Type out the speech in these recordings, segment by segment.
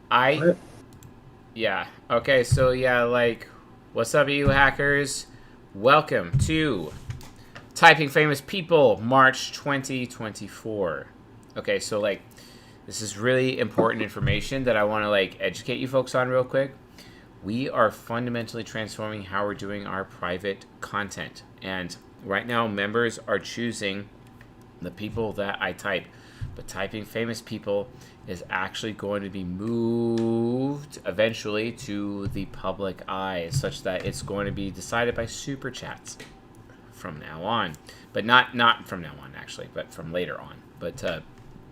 What? Yeah. Okay, so yeah, like, what's up, you hackers? Welcome to Typing Famous People, March 2024. Okay, so like, this is really important information that I want to like educate you folks on real quick. We are fundamentally transforming how we're doing our private content. And right now, members are choosing the people that I type. But Typing Famous People is actually going to be moved eventually to the public eye, such that it's going to be decided by super chats from now on. But not from now on, actually, but from later on. But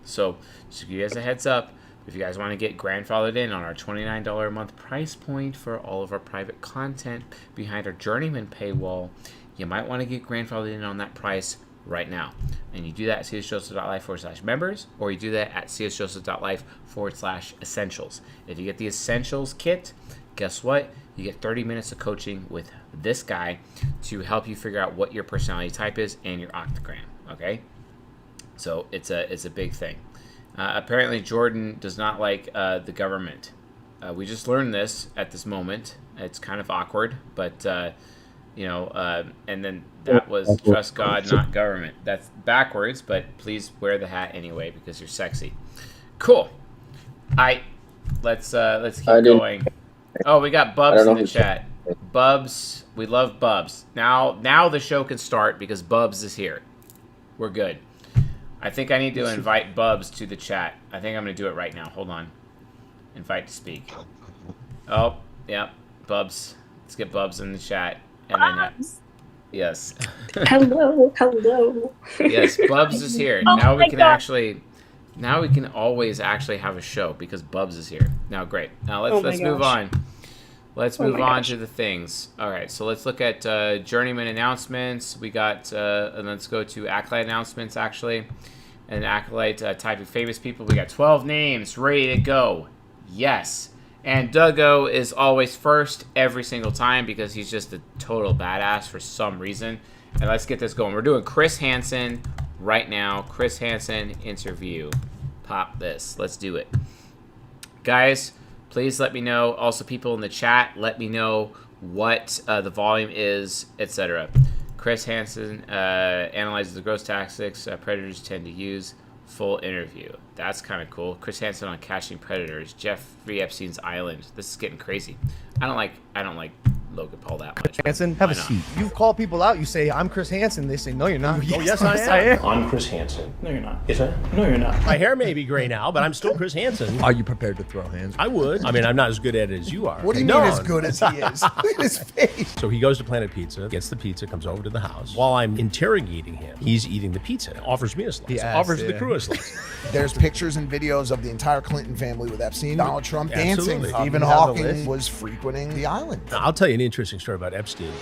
so just to give you guys a heads up, if you guys want to get grandfathered in on our $29 a month price point for all of our private content behind our Journeyman paywall, you might want to get grandfathered in on that price right now. And you do that at csjoseph.life/members, or you do that at csjoseph.life/essentials. If you get the essentials kit, guess what? You get 30 minutes of coaching with this guy to help you figure out what your personality type is and your octagram. Okay? So it's a big thing. Apparently, Jordan does not like the government. We just learned this at this moment. It's kind of awkward, but, and then that was trust God, not government. That's backwards, but please wear the hat anyway because you're sexy. Cool. Let's keep going. Oh, we got Bubs in the chat. Bubs, we love Bubs. Now the show can start because Bubs is here. We're good. I think I need to invite Bubs to the chat. I think I'm going to do it right now. Hold on. Invite to speak. Oh, yeah. Bubs. Let's get Bubs in the chat. And then, yes. Hello. Yes, Bubs is here. Oh now we can God. now we can always actually have a show because Bubs is here. Now, great. Now let's move on. Let's move on to the things. All right, so let's look at Journeyman announcements. We got, and let's go to Acolyte announcements, actually. And Acolyte Typing Famous People. We got 12 names ready to go. Yes. And Duggo is always first every single time because he's just a total badass for some reason. And let's get this going. We're doing Chris Hansen right now. Chris Hansen interview. Pop this. Let's do it. Guys, please let me know. Also, people in the chat, let me know what the volume is, etc. Chris Hansen analyzes the growth tactics predators tend to use. Full interview. That's kind of cool. Chris Hansen on catching predators. Jeffrey Epstein's Island. This is getting crazy. I don't like Logan Paul that much. Hansen, have a seat. You call people out. You say, "I'm Chris Hansen." They say, "No, you're not." Oh, yes, I am. I'm Chris Hansen. No, you're not. Is I? No, you're not. My hair may be gray now, but I'm still Chris Hansen. Are you prepared to throw hands? I would. I mean, I'm not as good at it as you are. What do you mean as good as he is? Look at his face. So he goes to Planet Pizza, gets the pizza, comes over to the house. While I'm interrogating him, he's eating the pizza. Offers me a slice. Offers the crew a slice. There's pictures and videos of the entire Clinton family with Epstein, Donald Trump dancing. Absolutely. Stephen Hawking was frequenting the island. Now, I'll tell you an interesting story about Epstein.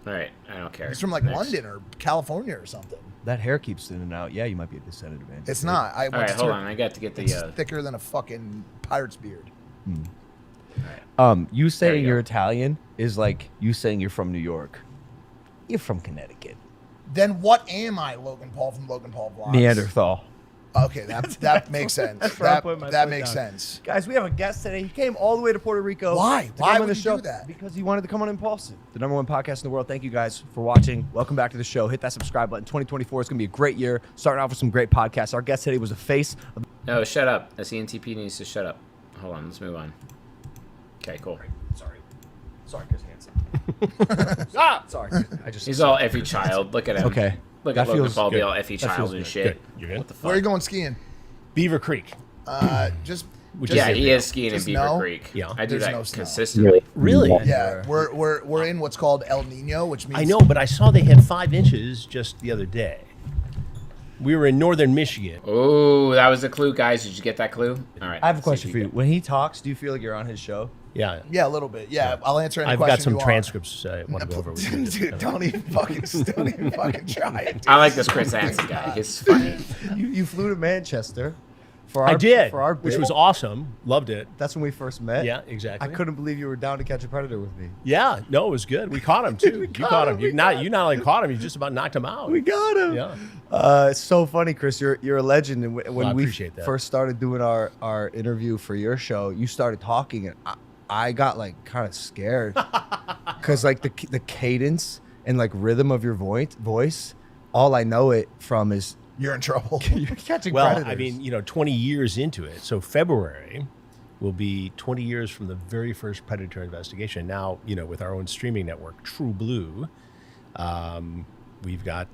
All right, I don't care. He's from like London or California or something. That hair keeps in and out. Yeah, you might be a descendant of Andy. It's not. All right, hold on. I got to get the. It's thicker than a fucking pirate's beard. You saying you you're go. Italian is like you saying you're from New York. You're from Connecticut. Then what am I, Logan Paul from Logan Paul Vlogs? Neanderthal. Okay, that makes sense. That's where I put my that foot makes down. sense. Guys, we have a guest today. He came all the way to Puerto Rico. Why? to Why come on would the he show do that? Because he wanted to come on Impulsive, the #1 podcast in the world. Thank you guys for watching. Welcome back to the show. Hit that subscribe button. 2024 is going to be a great year. Starting off with some great podcasts. Our guest today was the face of No, shut up. The CNTP needs to shut up. Hold on, let's move on. Okay, cool. Sorry, Chris Hansen. Sorry. He's all effie child. Look at him. Okay. Look at That Logan feels Paul be good. all effie That child feels and good. shit. Good. You're good? What the fuck? Where are you going skiing? Beaver Creek. Just Yeah, is he is skiing in Just Beaver no? Creek. Yeah. I do There's that no snow. consistently. Really? yeah. We're in what's called El Nino, which means I know, but I saw they had 5 inches just the other day. We were in northern Michigan. Oh, that was the clue, guys. Did you get that clue? All right. I have a let's see question if for you. When he talks, do you feel like you're on his show? Yeah. Yeah, a little bit. Yeah, I'll answer any I've question got some you want. transcripts I want to go over with you. Dude, don't even fucking try it. I like this Chris Hansen guy. He's funny. You flew to Manchester I did, for our which bit. was awesome. Loved it. That's when we first met. Yeah, exactly. I couldn't believe you were down to catch a predator with me. Yeah, no, it was good. We caught him too. You caught him. You not only caught him, you just about knocked him out. We got him. Yeah. It's so funny, Chris. You're a legend. And when I we appreciate that. first started doing our interview for your show, you started talking, and I got like kind of scared because like the cadence and like rhythm of your voice, all I know it from is You're in trouble. you're catching Well, predators. I mean, 20 years into it. So February will be 20 years from the very first Predator investigation. Now, with our own streaming network, True Blue, we've got,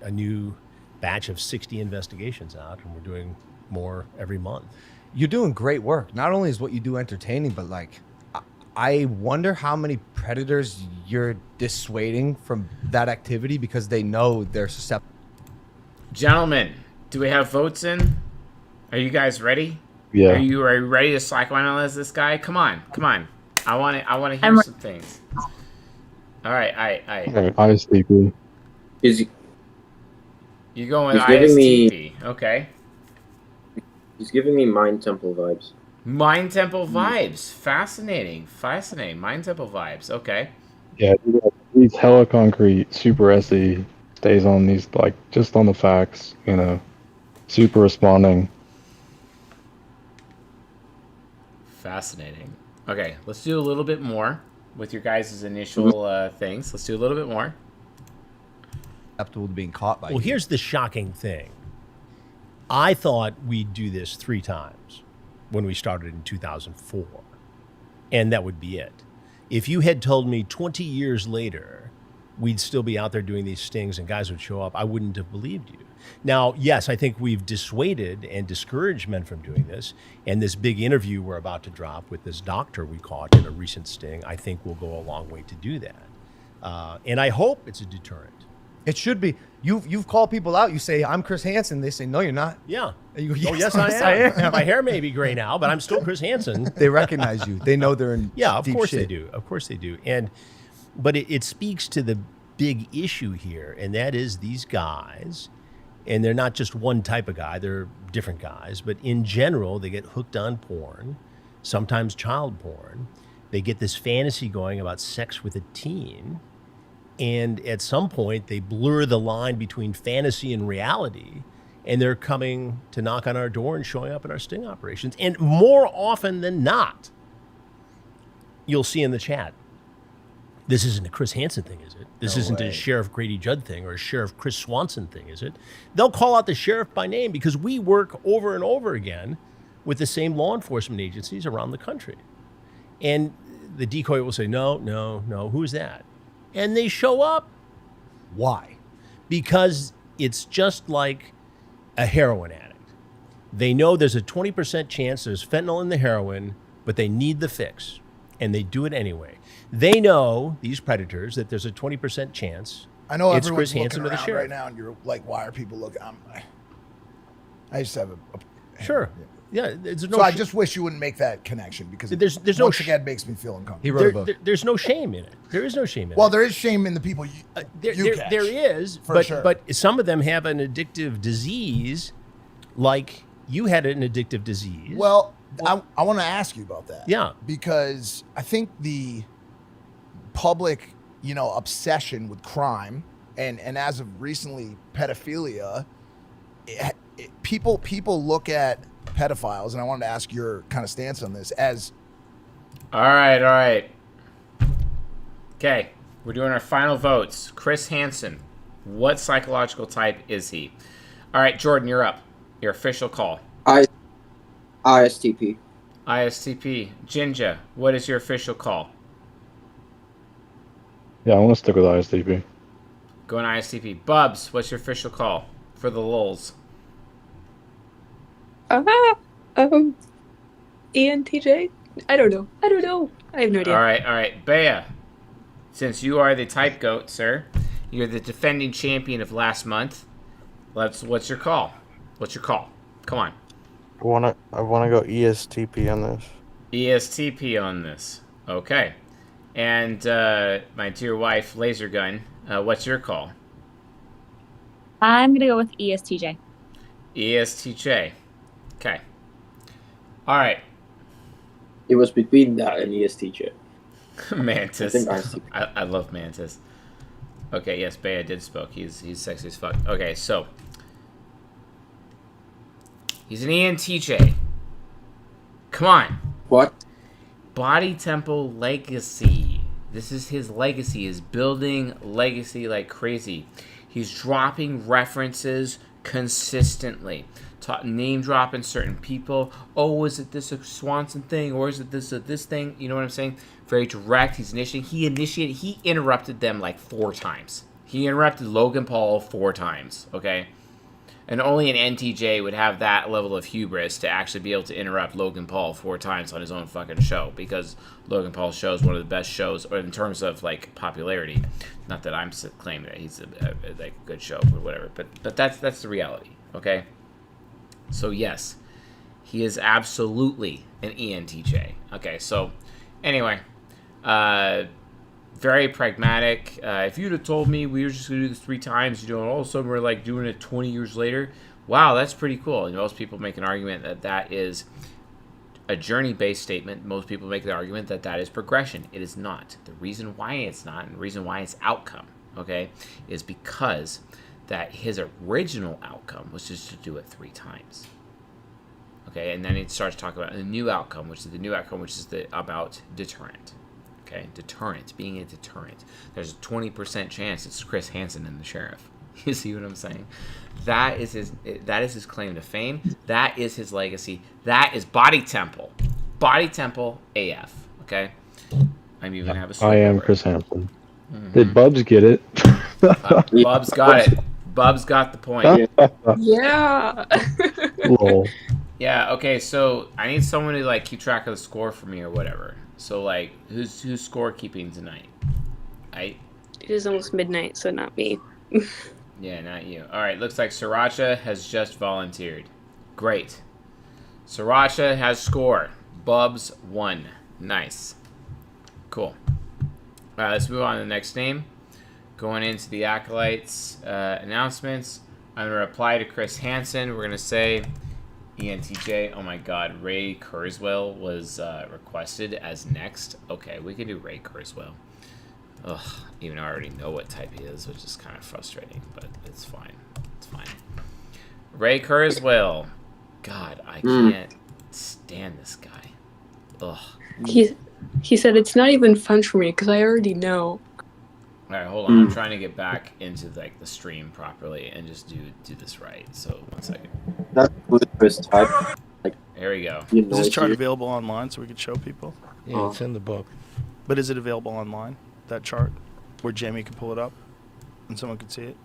a new batch of 60 investigations out, and we're doing more every month. You're doing great work. Not only is what you do entertaining, but like, I wonder how many predators you're dissuading from that activity because they know they're susceptible. Gentlemen, do we have votes in? Are you guys ready? Yeah. Are you ready to psychoanalyze this guy? Come on. I want to hear some things. All right, Okay, ISTP. You going with He's giving ISTP? Okay. He's giving me Mind Temple vibes. Mind Temple vibes. Fascinating. Mind Temple vibes. Okay. Yeah, he's hella concrete, super SE, stays on these, like, just on the facts, super responding. Fascinating. Okay, let's do a little bit more with your guys' initial things. Let's do a little bit more. Susceptible to being caught by Well, you. here's the shocking thing. I thought we'd do this 3 times when we started in 2004, and that would be it. If you had told me 20 years later we'd still be out there doing these stings and guys would show up, I wouldn't have believed you. Now, yes, I think we've dissuaded and discouraged men from doing this, and this big interview we're about to drop with this doctor we caught in a recent sting, I think will go a long way to do that. And I hope it's a deterrent. It should be. You've called people out. You say, I'm Chris Hansen. They say, no, you're not. Yeah. And you go, Oh, yes, I am. My hair may be gray now, but I'm still Chris Hansen. They recognize you. They know they're in Yeah, of deep course shit. they do. Of course they do. But it speaks to the big issue here, and that is these guys, and they're not just one type of guy, they're different guys, but in general, they get hooked on porn, sometimes child porn. They get this fantasy going about sex with a teen, and at some point, they blur the line between fantasy and reality, and they're coming to knock on our door and showing up in our sting operations. And more often than not, you'll see in the chat, this isn't a Chris Hansen thing, is it? This No isn't way. a Sheriff Grady Judd thing or a Sheriff Chris Swanson thing, is it? They'll call out the sheriff by name because we work over and over again with the same law enforcement agencies around the country. And the decoy will say, no, who's that? And they show up. Why? Because it's just like a heroin addict. They know there's a 20% chance there's fentanyl in the heroin, but they need the fix, and they do it anyway. They know, these predators, that there's a 20% chance I know it's everyone's Chris Hansen looking or the around sheriff. right now, and you're like, "Why are people looking?" I just have a Sure. Yeah, there's no so I sh- just wish you wouldn't make that connection because There's no once sh- again makes me feel uncomfortable. He wrote a book. there's no shame in it. There is no shame in Well, it. there is shame in the people you catch. There is, For but sure. but some of them have an addictive disease, like you had an addictive disease. Well, I want to ask you about that. Yeah. Because I think the public, obsession with crime and as of recently pedophilia, people look at pedophiles, and I wanted to ask your kind of stance on this as All right. Okay, we're doing our final votes. Chris Hansen, what psychological type is he? All right, Jordan, you're up. Your official call. ISTP. ISTP. Jinja, what is your official call? Yeah, I want to stick with ISTP. Going ISTP. Bubs, what's your official call for the lulz? ENTJ? I don't know. I have no idea. All right. Bea, since you are the type goat, sir, you're the defending champion of last month. What's your call? Come on. I wanna go ESTP on this. ESTP on this. Okay. And my dear wife, Laser Gun, what's your call? I'm going to go with ESTJ. ESTJ. Okay. All right. It was between that and ESTJ. Mantis. I think I love Mantis. Okay, yes, Bea did spoke. He's sexy as fuck. Okay, so he's an ENTJ. Come on. What? Body temple legacy. This is his legacy. Is building legacy like crazy. He's dropping references consistently. Name dropping certain people. Oh, is it this a Swanson thing, or is it this thing? You know what I'm saying? Very direct. He interrupted them like 4 times. He interrupted Logan Paul 4 times. Okay, and only an NTJ would have that level of hubris to actually be able to interrupt Logan Paul 4 times on his own fucking show, because Logan Paul's show is one of the best shows, or in terms of like popularity. Not that I'm claiming that he's a like good show or whatever, but that's the reality. Okay. So yes, he is absolutely an ENTJ. Okay, so anyway, very pragmatic. If you'd have told me we were just going to do this 3 times, and all of a sudden we're like doing it 20 years later, wow, that's pretty cool. And most people make an argument that that is a journey-based statement. Most people make the argument that that is progression. It is not. The reason why it's not, and the reason why it's outcome, okay, is because that his original outcome was just to do it 3 times. Okay, and then it starts talking about the new outcome, which is about deterrent. Okay, deterrent, being a deterrent. There's a 20% chance it's Chris Hansen and the sheriff. You see what I'm saying? That is his claim to fame. That is his legacy. That is body temple. Body temple AF. Okay? I'm even have a I am Chris Hansen. Mm-hmm. Did Bubs get it? Bubs got it. Bubs got the point. Yeah. Lol. Yeah, okay, so I need someone to like keep track of the score for me or whatever. So like who's scorekeeping tonight? It is almost midnight, so not me. Yeah, not you. Alright, looks like Sriracha has just volunteered. Great. Sriracha has score. Bubs 1. Nice. Cool. Alright, let's move on to the next name. Going into the Acolytes announcements, I'm going to reply to Chris Hansen. We're going to say ENTJ. Oh my god, Ray Kurzweil was requested as next. Okay, we can do Ray Kurzweil. Ugh, even though I already know what type he is, which is kind of frustrating, but it's fine. It's fine. Ray Kurzweil. God, I can't stand this guy. Ugh. He said it's not even fun for me because I already know. All right, hold on. I'm trying to get back into like the stream properly and just do this right. So 1 second. That's Chris type. Like, there we go. Is this chart available online so we could show people? Yeah, it's in the book. But is it available online, that chart, where Jamie could pull it up and someone could see it?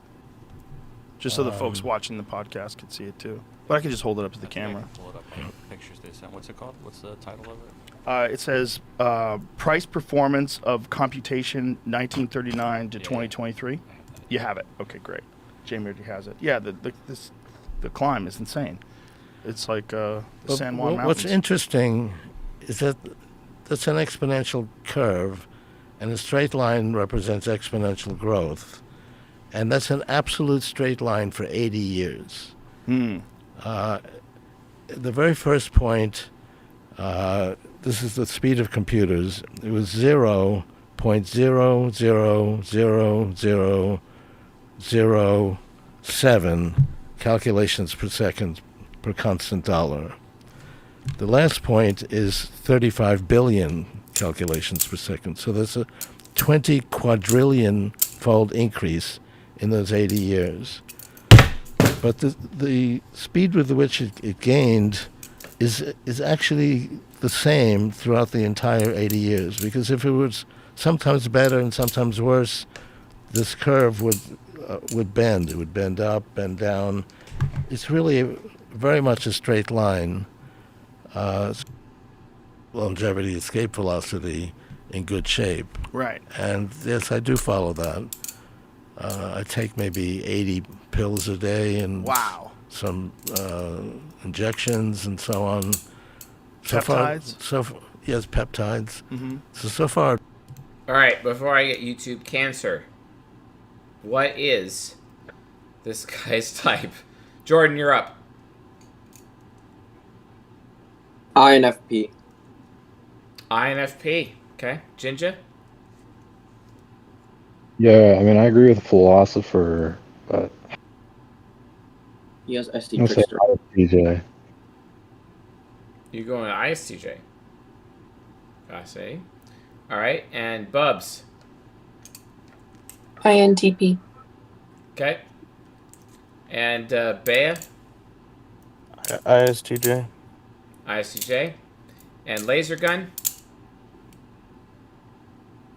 Just so the folks watching the podcast could see it too. But I can just hold it up to the camera. I can pull it up on the pictures they sent. What's it called? What's the title of it? It says price performance of computation 1939 to 2023. You have it. Okay, great. Jamie already has it. Yeah, the climb is insane. It's like the San Juan Mountains. What's interesting is that that's an exponential curve, and a straight line represents exponential growth, and that's an absolute straight line for 80 years. The very first point. This is the speed of computers. It was 0.0000007 calculations per second per constant dollar. The last point is 35 billion calculations per second. So there's a 20 quadrillion fold increase in those 80 years. But the speed with which it gained is actually the same throughout the entire 80 years, because if it was sometimes better and sometimes worse, this curve would bend. It would bend up, bend down. It's really very much a straight line. Longevity, escape velocity in good shape. Right. And yes, I do follow that. I take maybe 80 pills a day and wow. Some injections and so on. Peptides? Yes, peptides. Mm-hmm. So far. All right, before I get YouTube cancer, what is this guy's type? Jordan, you're up. INFP. INFP. Okay. Ginger? Yeah, I mean, I agree with the philosopher, but He has ST I'm gonna say Trickster. ISTJ. You're going to ISTJ. I see. All right. And Bubs? INTP. Okay. And Bea? ISTJ. ISTJ. And Laser Gun?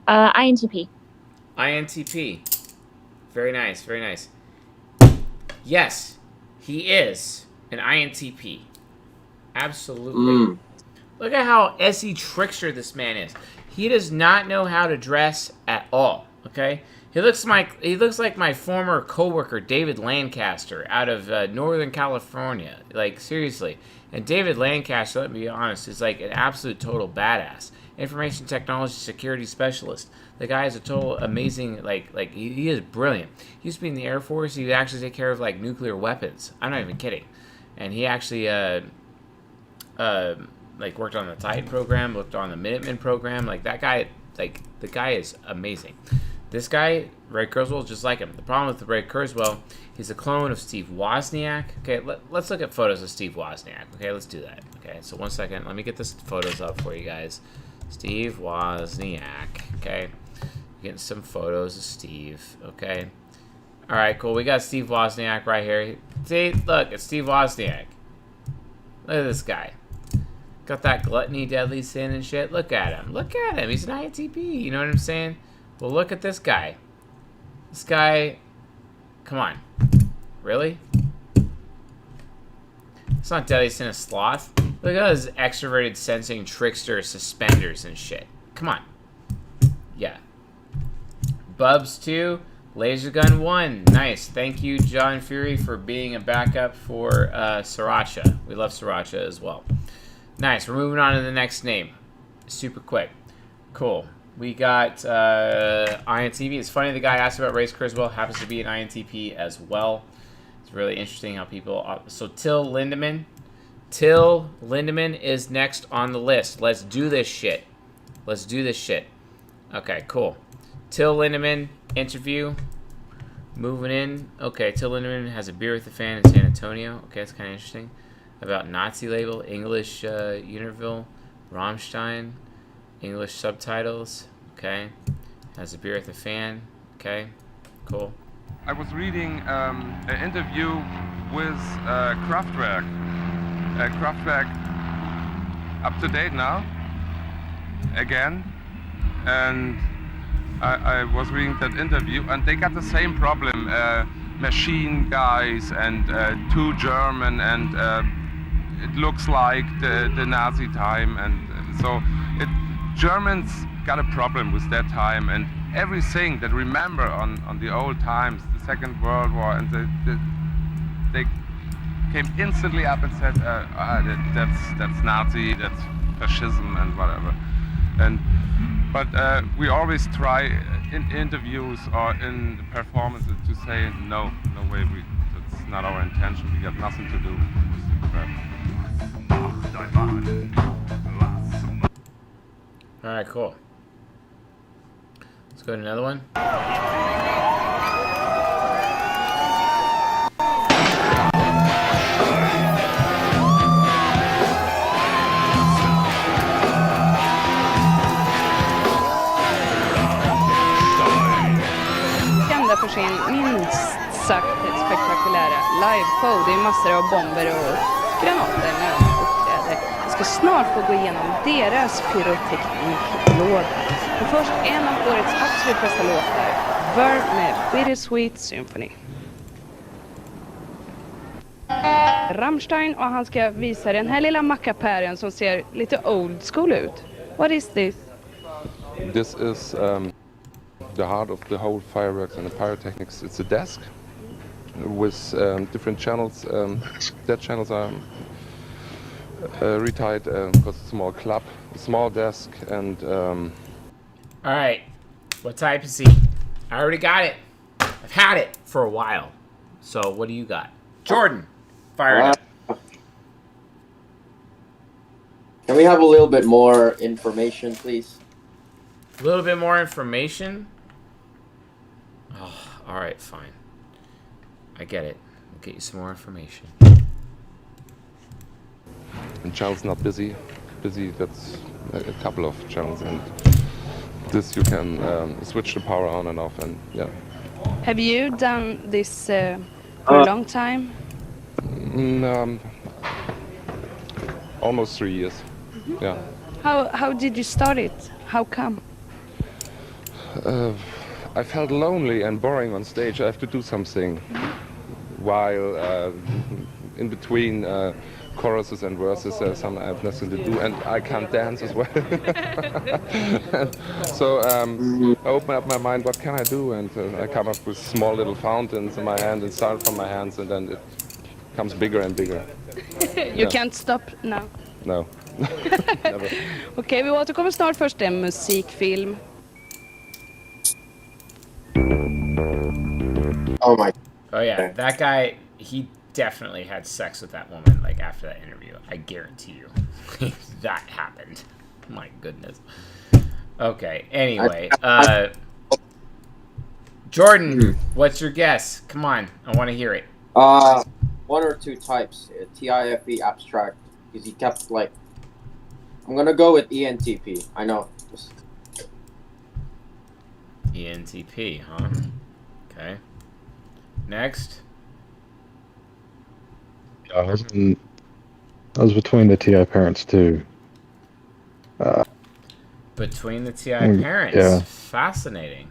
INTP. INTP. Very nice. Very nice. Yes, he is an INTP. Absolutely. Look at how SE trickster this man is. He does not know how to dress at all. Okay, he looks like my former coworker David Lancaster out of Northern California. Like, seriously. And David Lancaster, let me be honest, is like an absolute total badass. Information technology security specialist. The guy is a total amazing, like he is brilliant. He used to be in the Air Force. He would actually take care of like nuclear weapons. I'm not even kidding. And he actually like worked on the Titan program, worked on the Minutemen program. Like that guy, like the guy is amazing. This guy, Ray Kurzweil, is just like him. The problem with Ray Kurzweil, he's a clone of Steve Wozniak. Okay, let's look at photos of Steve Wozniak. Okay, let's do that. Okay, so 1 second. Let me get this photos up for you guys. Steve Wozniak. Okay, getting some photos of Steve. Okay. All right, cool. We got Steve Wozniak right here. See, look, it's Steve Wozniak. Look at this guy. Got that gluttony, deadly sin and shit. Look at him. Look at him. He's an INTP. You know what I'm saying? Well, look at this guy. This guy, come on. Really? It's not deadly sin, it's sloth. Look at those extroverted sensing trickster suspenders and shit. Come on. Yeah. Bubs 2. Laser Gun 1. Nice. Thank you, John Fury, for being a backup for Sriracha. We love Sriracha as well. Nice. We're moving on to the next name. Super quick. Cool. We got INTP. It's funny the guy asked about Ray Kurzweil happens to be an INTP as well. It's really interesting how people... So Till Lindemann. Till Lindemann is next on the list. Let's do this shit. Let's do this shit. Okay, cool. Till Lindemann interview. Moving in. Okay, Till Lindemann has a beer with a fan in San Antonio. Okay, that's kind of interesting. About Nazi label, English Uniterville, Rammstein, English subtitles. Okay, has a beer with a fan. Okay, cool. I was reading an interview with Kraftwerk. Kraftwerk up to date now, again, and I was reading that interview, and they got the same problem. Machine guys and too German, and it looks like the Nazi time, and so Germans got a problem with that time, and everything that remember on the old times, the Second World War, and they came instantly up and said, that's Nazi, that's fascism, and whatever. But we always try in interviews or in performances to say, no way, that's not our intention. We got nothing to do with All right, cool. Let's go to another one. Kända för sin minst sagt spektakulära liveshow. Det är massor av bomber och granater när de uppträder. Vi ska snart få gå igenom deras pyrotekniklåda. Men först en av årets absolut bästa låtar, Byrne med Bittersweet Symphony. Rammstein, och han ska visa den här lilla mackapären som ser lite old school ut. What is this? This is the heart of the whole fireworks and the pyrotechnics. It's a desk with different channels. That channels are retied because it's a small club, a small desk, and... All right, what type is he? I already got it. I've had it for a while. So what do you got? Jordan, fire it up. we have a little bit more information, please? A little bit more information? Oh, alright, fine. I get it. We'll get you some more information. And channel's not busy. Busy, that's a couple of channels, and this you can switch the power on and off, and yeah. Have you done this for a long time? Almost 3 years. Yeah. How did you start it? How come? I felt lonely and boring on stage. I have to do something while in between choruses and verses. I have nothing to do, and I can't dance as well. So I open up my mind. What can I do? And I come up with small little fountains in my hand and start from my hands, and then it becomes bigger and bigger. You can't stop now. No. Never. Okej, vi återkommer snart. Först en musikfilm. Oh my. Oh yeah, that guy, he definitely had sex with that woman, like, after that interview. I guarantee you. That happened. My goodness. Okay, anyway. Jordan, what's your guess? Come on, I want to hear it. One or two types. TIFE abstract. Because he kept, like... I'm gonna go with ENTP. I know. ENTP, huh? Okay. Next. Yeah, I was between the TI parents too. Between the TI parents. Yeah. Fascinating.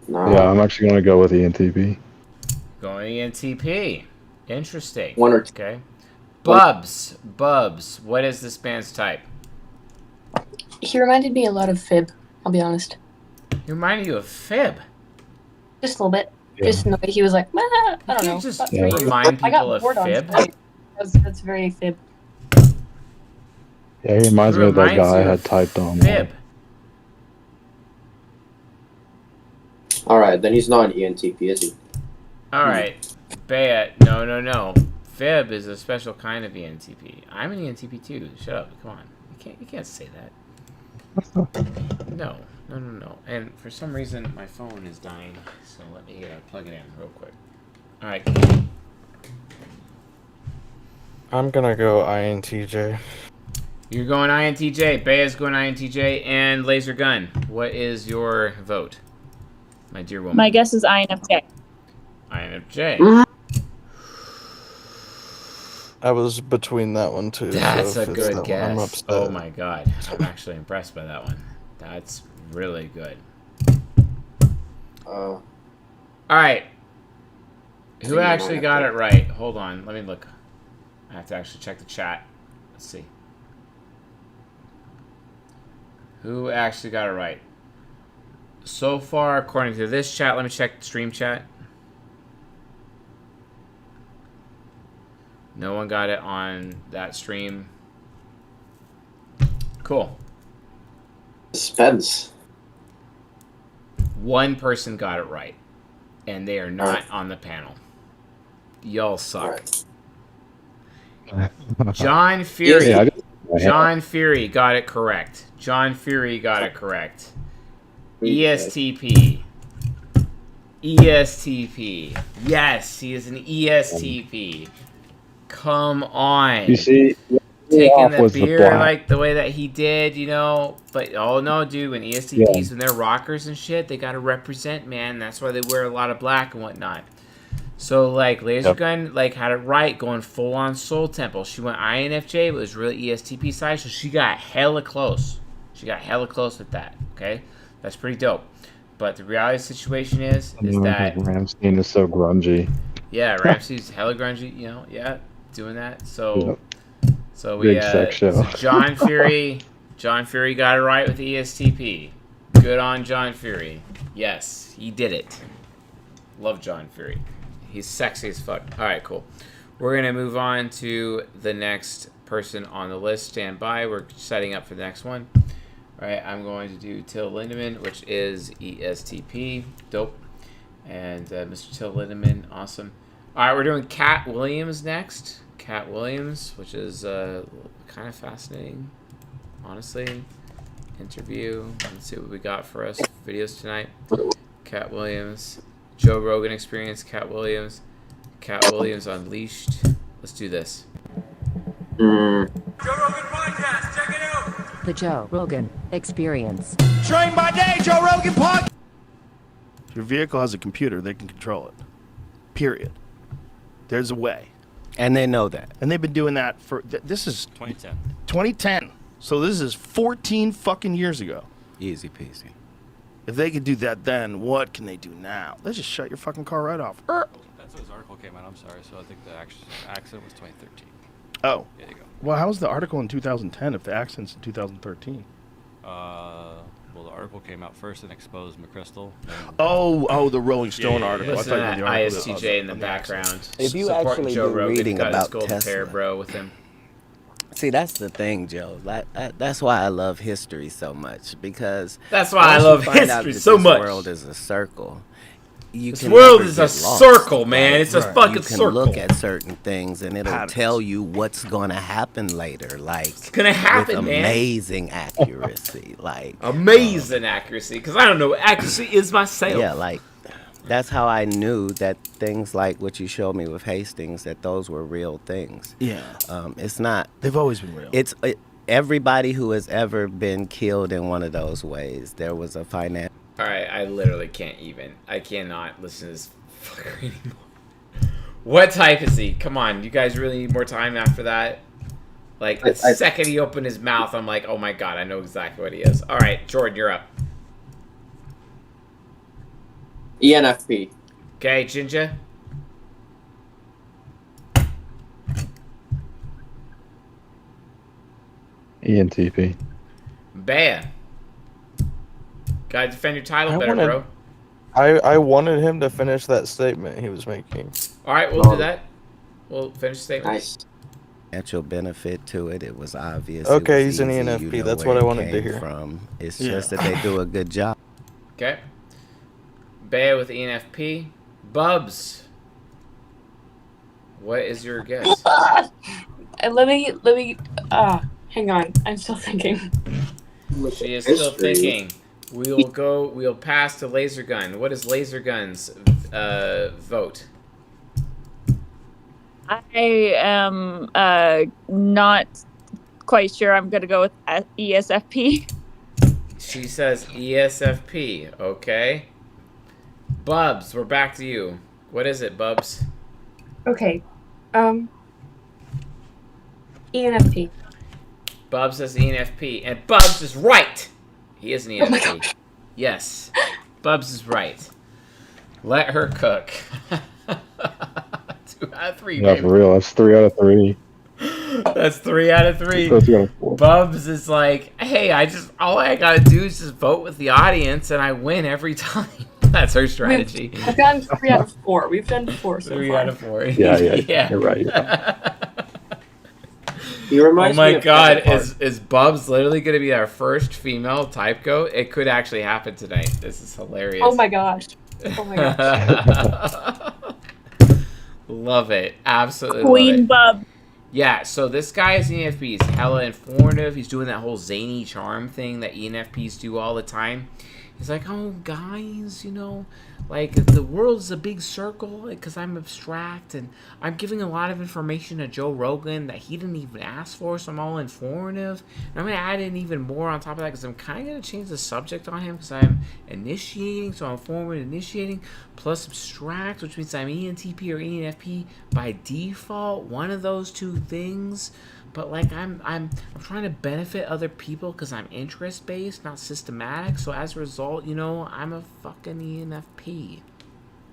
Yeah, I'm actually going to go with ENTP. Going ENTP. Interesting. One or two. Okay. Bubs. What is this band's type? He reminded me a lot of Fib, I'll be honest. He reminded you of Fib? Just a little bit. Yeah. Just in the way he was like, I don't know. Just That's remind I got people of bored on Fib? stage. That's very Fib. Yeah, he reminds me of that Reminds guy I you had of typed on. Fib. Alright, then he's not an ENTP, is he? Alright. Bea, no. Fib is a special kind of ENTP. I'm an ENTP too. Shut up. Come on. You can't say that. No. And for some reason, my phone is dying. So let me plug it in real quick. Alright. I'm gonna go INTJ. You're going INTJ. Bea's going INTJ. And Laser Gun, what is your vote? My dear woman. My guess is INFJ. INFJ. I was between that one too. That's so a if it's good that one, I'm guess. upset. Oh my god. I'm actually impressed by that one. That's really good. Alright. Who actually got it right? Hold on. Let me look. I have to actually check the chat. Let's see. Who actually got it right? So far, according to this chat, let me check the stream chat. No one got it on that stream. Cool. Suspense. One person got it right, and they are not on the panel. Y'all suck. John Fury. Yeah, John Fury got it correct. John Fury got it correct. ESTP. ESTP. Yes, he is an ESTP. Come on. You see, taking the was the beer black. like the way that he did, you know. But oh no, dude, when ESTPs, when they're rockers and shit, they gotta represent, man. That's why they wear a lot of black and whatnot. So like Laser Gun like had it right, going full on Soul Temple. She went INFJ, but it was really ESTP side, so she got hella close. She got hella close with that. Okay, that's pretty dope. But the reality of the situation is that Ramstein is so grungy. yeah, Ramsey's hella grungy, you know, yeah, doing that. So so we Big sex show. so John Fury got it right with ESTP. Good on John Fury. Yes, he did it. Love John Fury. He's sexy as fuck. All right, cool. We're going to move on to the next person on the list. Stand by. We're setting up for the next one. All right, I'm going to do Till Lindemann, which is ESTP. Dope. And Mr. Till Lindemann, awesome. All right, we're doing Katt Williams next. Katt Williams, which is kind of fascinating, honestly. Interview. Let's see what we got for us. Videos tonight. Katt Williams. Joe Rogan Experience. Katt Williams. Katt Williams Unleashed. Let's do this. Joe Rogan Podcast. Check it out. The Joe Rogan Experience. Train by day, Joe Rogan Podcast. If your vehicle has a computer, they can control it. Period. There's a way. And they know that. And they've been doing that for, this is 2010. 2010. So this is 14 fucking years ago. Easy peasy. If they could do that then, what can they do now? Let's just shut your fucking car right off. That's when this article came out. I'm sorry. So I think the accident was 2013. Oh. There you go. Well, how was the article in 2010 if the accident's in 2013? Well, the article came out first and exposed McChrystal. Oh, the Rolling Stone article. Listen to that ISTJ in the background. If you Support actually Joe been Rogan, reading got his about golden Tesla. pair, bro, with him. See, that's the thing, Joe. That's why I love history so much, because That's why I once you love find out history that so this much. world is a circle. This world is a circle, man. It's a fucking You can circle. look at certain things and it'll Patterns. tell you what's gonna happen later. Like it's gonna happen, with man. amazing accuracy. Like Amazing accuracy, because I don't know. Accuracy is myself. yeah, like that's how I knew that things like what you showed me with Hastings, that those were real things. Yeah. It's not. They've always been real. Everybody who has ever been killed in one of those ways, there was a financial. All right, I literally can't even. I cannot listen to this fucker anymore. What type is he? Come on, you guys really need more time after that? Like, the second he opened his mouth, I'm like, oh my god, I know exactly what he is. All right, Jordan, you're up. ENFP. Okay, Jinja? ENTP. Bea. Gotta defend your title better, bro. I wanted him to finish that statement he was making. All right, we'll do that. We'll finish the statement. Nice. Financial benefit to it. It was obvious. Okay, it was he's an easy, ENFP. you know That's where what I it wanted to came hear. From. It's just that they do a good job. Okay. Bea with ENFP. Bubs. What is your guess? Let me. Hang on. I'm still thinking. She is still thinking. We'll pass to Laser Gun. What is Laser Gun's vote? I am not quite sure. I'm gonna go with ESFP. She says ESFP. Okay. Bubs, we're back to you. What is it, Bubs? Okay. ENFP. Bubs says ENFP, and Bubs is right. He is an ENFP. Yes, Bubs is right. Let her cook. 2 out of 3, Yeah, baby. for real. That's 3 out of 3. That's 3 out of 3. That's 3 out of 4. Bubs is like, hey, all I gotta do is just vote with the audience, and I win every time. That's her strategy. We've done 3 out of 4. We've done 4 so 3 far. out of 4. Yeah. You're right. He reminds Oh my me of god, Kevin Hart. is Bubs literally going to be our first female type goat? It could actually happen tonight. This is hilarious. Oh my gosh. Oh my gosh. Love it. Absolutely Queen love it. Bub. Yeah, so this guy is ENFP. He's hella informative. He's doing that whole zany charm thing that ENFPs do all the time. He's like, oh, guys, like, the world's a big circle because I'm abstract, and I'm giving a lot of information to Joe Rogan that he didn't even ask for, so I'm all informative. And I'm going to add in even more on top of that because I'm kind of going to change the subject on him because I'm initiating, so I'm forward initiating, plus abstract, which means I'm ENTP or ENFP by default, one of those two things. But like I'm trying to benefit other people because I'm interest based, not systematic. So as a result, I'm a fucking ENFP.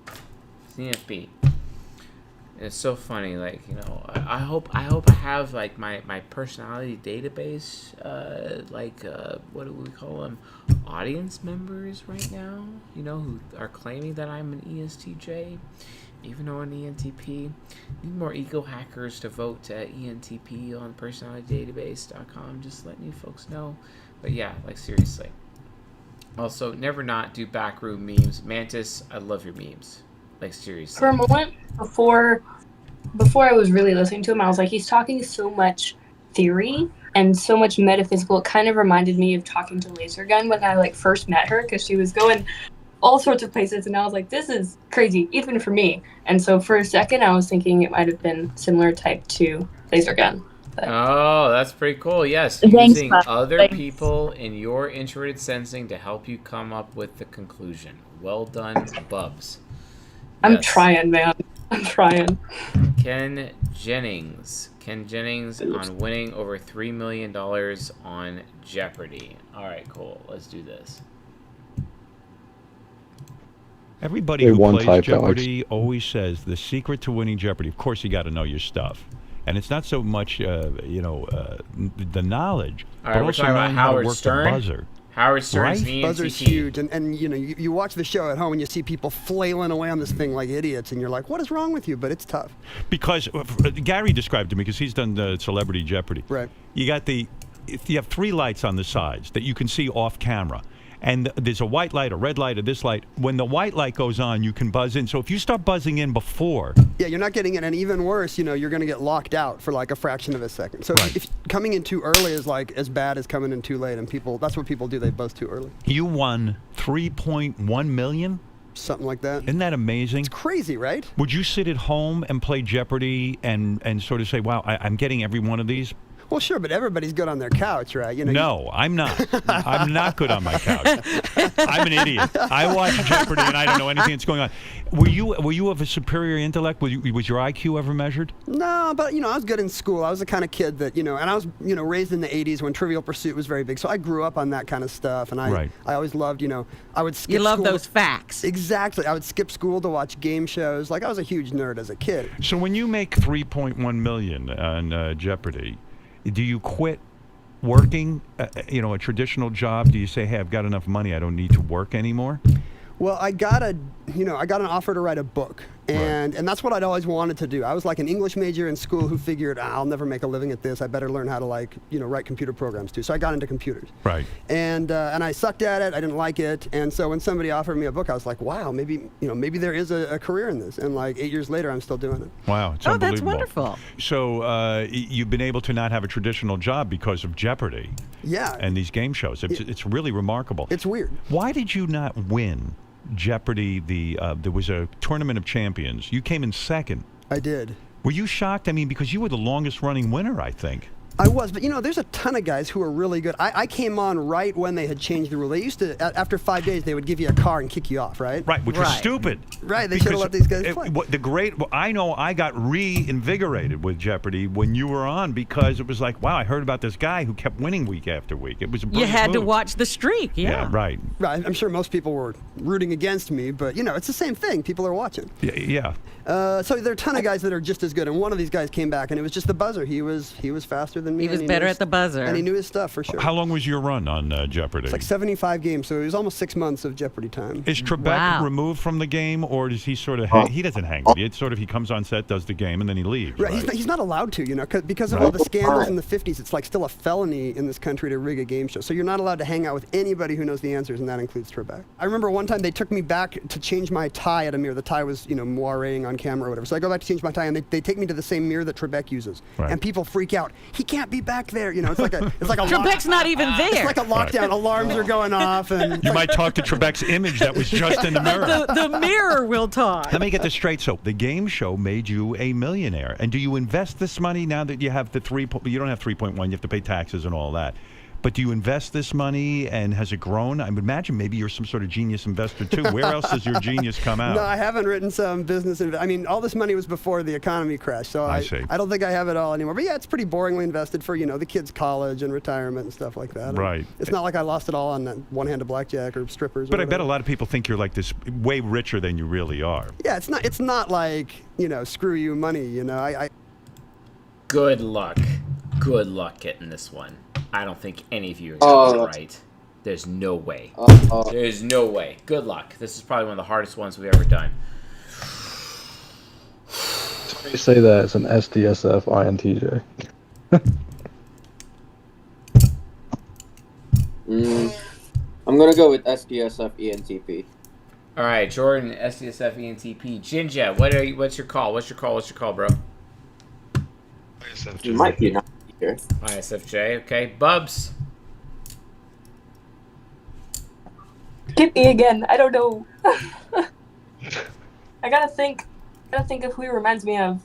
It's ENFP. It's so funny, like I hope I have like my personality database, what do we call them, audience members right now, who are claiming that I'm an ESTJ. Even though an ENTP, need more ego hackers to vote to ENTP on personalitydatabase.com. Just letting you folks know. But yeah, like seriously. Also, never not do backroom memes. Mantis, I love your memes. Like seriously. For a moment, before before I was really listening to him, I was like, he's talking so much theory and so much metaphysical. It kind of reminded me of talking to Laser Gun when I like first met her, because she was going all sorts of places, and I was like, this is crazy, even for me. And so for a second, I was thinking it might have been similar type to Laser Gun. But... Oh, that's pretty cool. Yes, Thanks, using Buff. other Thanks. people in your introverted sensing to help you come up with the conclusion. Well done, Bubs. I'm Yes. trying, man. I'm trying. Ken Jennings. Ken Jennings on winning over $3 million on Jeopardy. All right, cool. Let's do this. Everybody Hey, who one plays type, Jeopardy always says the secret to winning Jeopardy, of course, you got to know your stuff. And it's not so much, the knowledge, All right, but we're also talking about knowing how to Howard work Stern. the buzzer. Howard Stern's Right? the Buzzer's ENTP. huge, and you watch the show at home and you see people flailing away on this thing like idiots, and you're like, what is wrong with you? But it's tough. Because Gary described to me, because he's done the Celebrity Jeopardy. Right. You have 3 lights on the sides that you can see off camera. And there's a white light, a red light, or this light. When the white light goes on, you can buzz in. So if you start buzzing in before, Yeah, you're not getting it, and even worse, you're going to get locked out for like a fraction of a second. So if coming in too early is like as bad as coming in too late, and that's what people do. They buzz too early. you won $3.1 million? Something like that. Isn't that amazing? It's crazy, right? Would you sit at home and play Jeopardy and sort of say, wow, I'm getting every one of these? Well, sure, but everybody's good on their couch, right? No, I'm not. I'm not good on my couch. I'm an idiot. I watch Jeopardy and I don't know anything that's going on. Were you of a superior intellect? Was your IQ ever measured? No, but I was good in school. I was the kind of kid that and I was raised in the '80s when Trivial Pursuit was very big. So I grew up on that kind of stuff, and I always loved I would skip. You love school. those facts. Exactly. I would skip school to watch game shows. Like I was a huge nerd as a kid. So when you make $3.1 million on Jeopardy, do you quit working, a traditional job? Do you say, hey, I've got enough money, I don't need to work anymore? Well, I got an offer to write a book, and that's what I'd always wanted to do. I was like an English major in school who figured, I'll never make a living at this. I better learn how to write computer programs too. So I got into computers. Right. And I sucked at it. I didn't like it. And so when somebody offered me a book, I was like, wow, maybe there is a career in this. And like 8 years later, I'm still doing it. Wow, it's that's unbelievable. wonderful. So you've been able to not have a traditional job because of Jeopardy. Yeah. And these game shows. It's really remarkable. It's weird. Why did you not win Jeopardy? There was a Tournament of Champions. You came in second. I did. Were you shocked? I mean, because you were the longest running winner, I think. I was, but there's a ton of guys who are really good. I came on right when they had changed the rule. They used to, after 5 days, they would give you a car and kick you off, right? Right, which was stupid. Right, they should have let these guys play. I know I got reinvigorated with Jeopardy when you were on, because it was like, wow, I heard about this guy who kept winning week after week. It was a You brilliant had to move. watch the streak, yeah. Right. Right, I'm sure most people were rooting against me, but it's the same thing. People are watching. Yeah. So there are a ton of guys that are just as good, and one of these guys came back, and it was just the buzzer. He was faster than me. He was and better knew at the buzzer. And he knew his stuff for sure. How long was your run on Jeopardy? It's like 75 games, so it was almost 6 months of Jeopardy time. Is Trebek removed from the game, or does he sort of he doesn't hang with you? It's sort of he comes on set, does the game, and then he leaves. Right, he's not allowed to, because of all the scandals in the 50s. It's like still a felony in this country to rig a game show. So you're not allowed to hang out with anybody who knows the answers, and that includes Trebek. I remember one time they took me back to change my tie at a mirror. The tie was, moireing on camera or whatever. So I go back to change my tie, and they take me to the same mirror that Trebek uses. Right. And people freak out. He can't be back there. It's like a Trebek's not even there. It's like a lockdown. Right. Alarms are going off, and You might talk to Trebek's image that was just in the mirror. the mirror will talk. Let me get this straight. So the game show made you a millionaire. And do you invest this money now that you have you don't have 3.1, you have to pay taxes and all that. But do you invest this money, and has it grown? I would imagine maybe you're some sort of genius investor too. Where else does your genius come out? No, I haven't written some business. All this money was before the economy crashed, so I see. I don't think I have it all anymore. But yeah, it's pretty boringly invested for the kids' college and retirement and stuff like that. Right. It's not like I lost it all on one-handed blackjack or strippers. But I bet a lot of people think you're like this way richer than you really are. Yeah, it's not like screw you money. Good luck. Good luck getting this one. I don't think any of you are going to get it right. There's no way. There's no way. Good luck. This is probably one of the hardest ones we've ever done. You say that it's an SDSF INTJ. I'm gonna go with SDSF ENTP. All right, Jordan, SDSF ENTP. Jinja, what's your call? What's your call, bro? It might be not here. ISFJ. Okay, Bubs. Get me again. I don't know. I gotta think. Of who he reminds me of.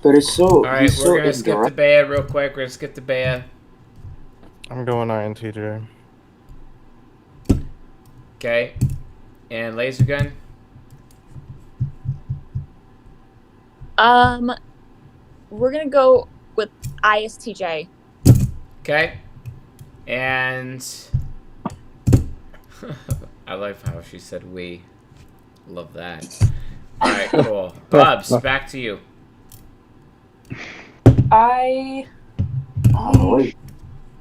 But it's so. All right, he's we're so gonna skip the ignorant. Bea real quick. We're gonna skip the Bea. I'm going INTJ. Okay, and laser gun. We're gonna go with ISTJ. Okay, and I like how she said we. Love that. All right, cool. Bubs, back to you.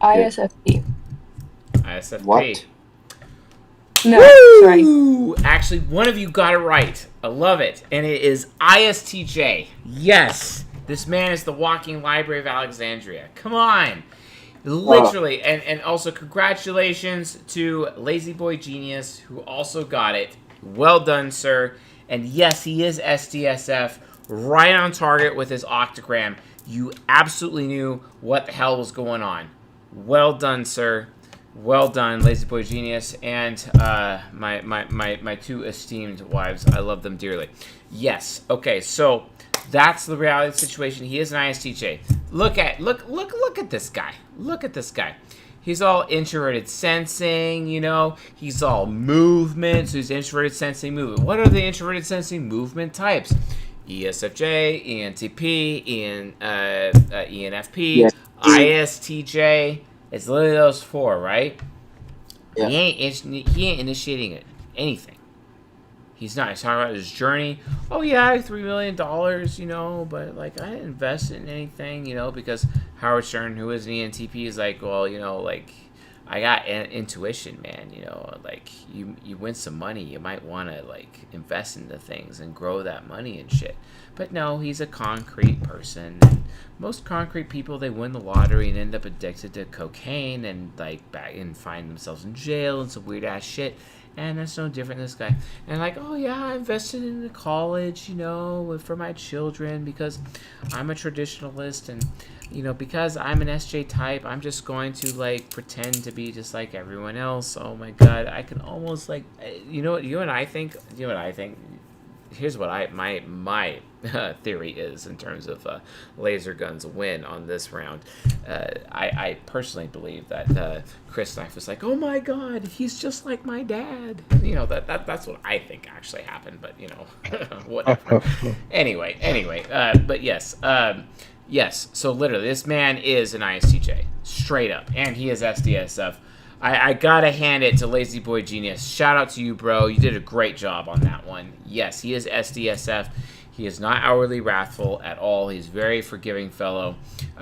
ISFP. ISFP. What? No, Woo! Actually, one of you got it right. I love it. And it is ISTJ. Yes. This man is the walking Library of Alexandria. Come on. Literally. And also congratulations to Lazy Boy Genius, who also got it. Well done, sir. And yes, he is SDSF. Right on target with his octogram. You absolutely knew what the hell was going on. Well done, sir. Well done, Lazy Boy Genius, and my two esteemed wives. I love them dearly. Yes. Okay. So that's the reality of the situation. He is an ISTJ. Look at this guy. Look at this guy. He's all introverted sensing. You know. He's all movement. So he's introverted sensing movement. What are the introverted sensing movement types? ESFJ, ENTP, ENFP, Yes. ISTJ. It's literally those four, right? Yeah. He ain't initiating anything. He's not. He's talking about his journey. Oh yeah, I have $3 million, you know, but like I didn't invest in anything, you know, because Howard Stern, who is an ENTP, is like, well, you know, like I got intuition, man. You know, like you win some money, you might want to like invest into things and grow that money and shit. But no, he's a concrete person. And most concrete people, they win the lottery and end up addicted to cocaine and like back and find themselves in jail and some weird ass shit. And that's no different than this guy. And like, oh yeah, I invested in the college, you know, for my children because I'm a traditionalist and, you know, because I'm an SJ type, I'm just going to like pretend to be just like everyone else. Oh my God, I can almost like, you know what I think. Here's what my theory is in terms of laser guns win on this round. I personally believe that Chris Knife was like, oh my God, he's just like my dad. You know, that's what I think actually happened, but you know, whatever. Anyway, but yes. Yes, so literally, this man is an ISTJ, straight up, and he is SDSF. I gotta hand it to Lazy Boy Genius. Shout out to you, bro. You did a great job on that one. Yes, he is SDSF. He is not outwardly wrathful at all. He's a very forgiving fellow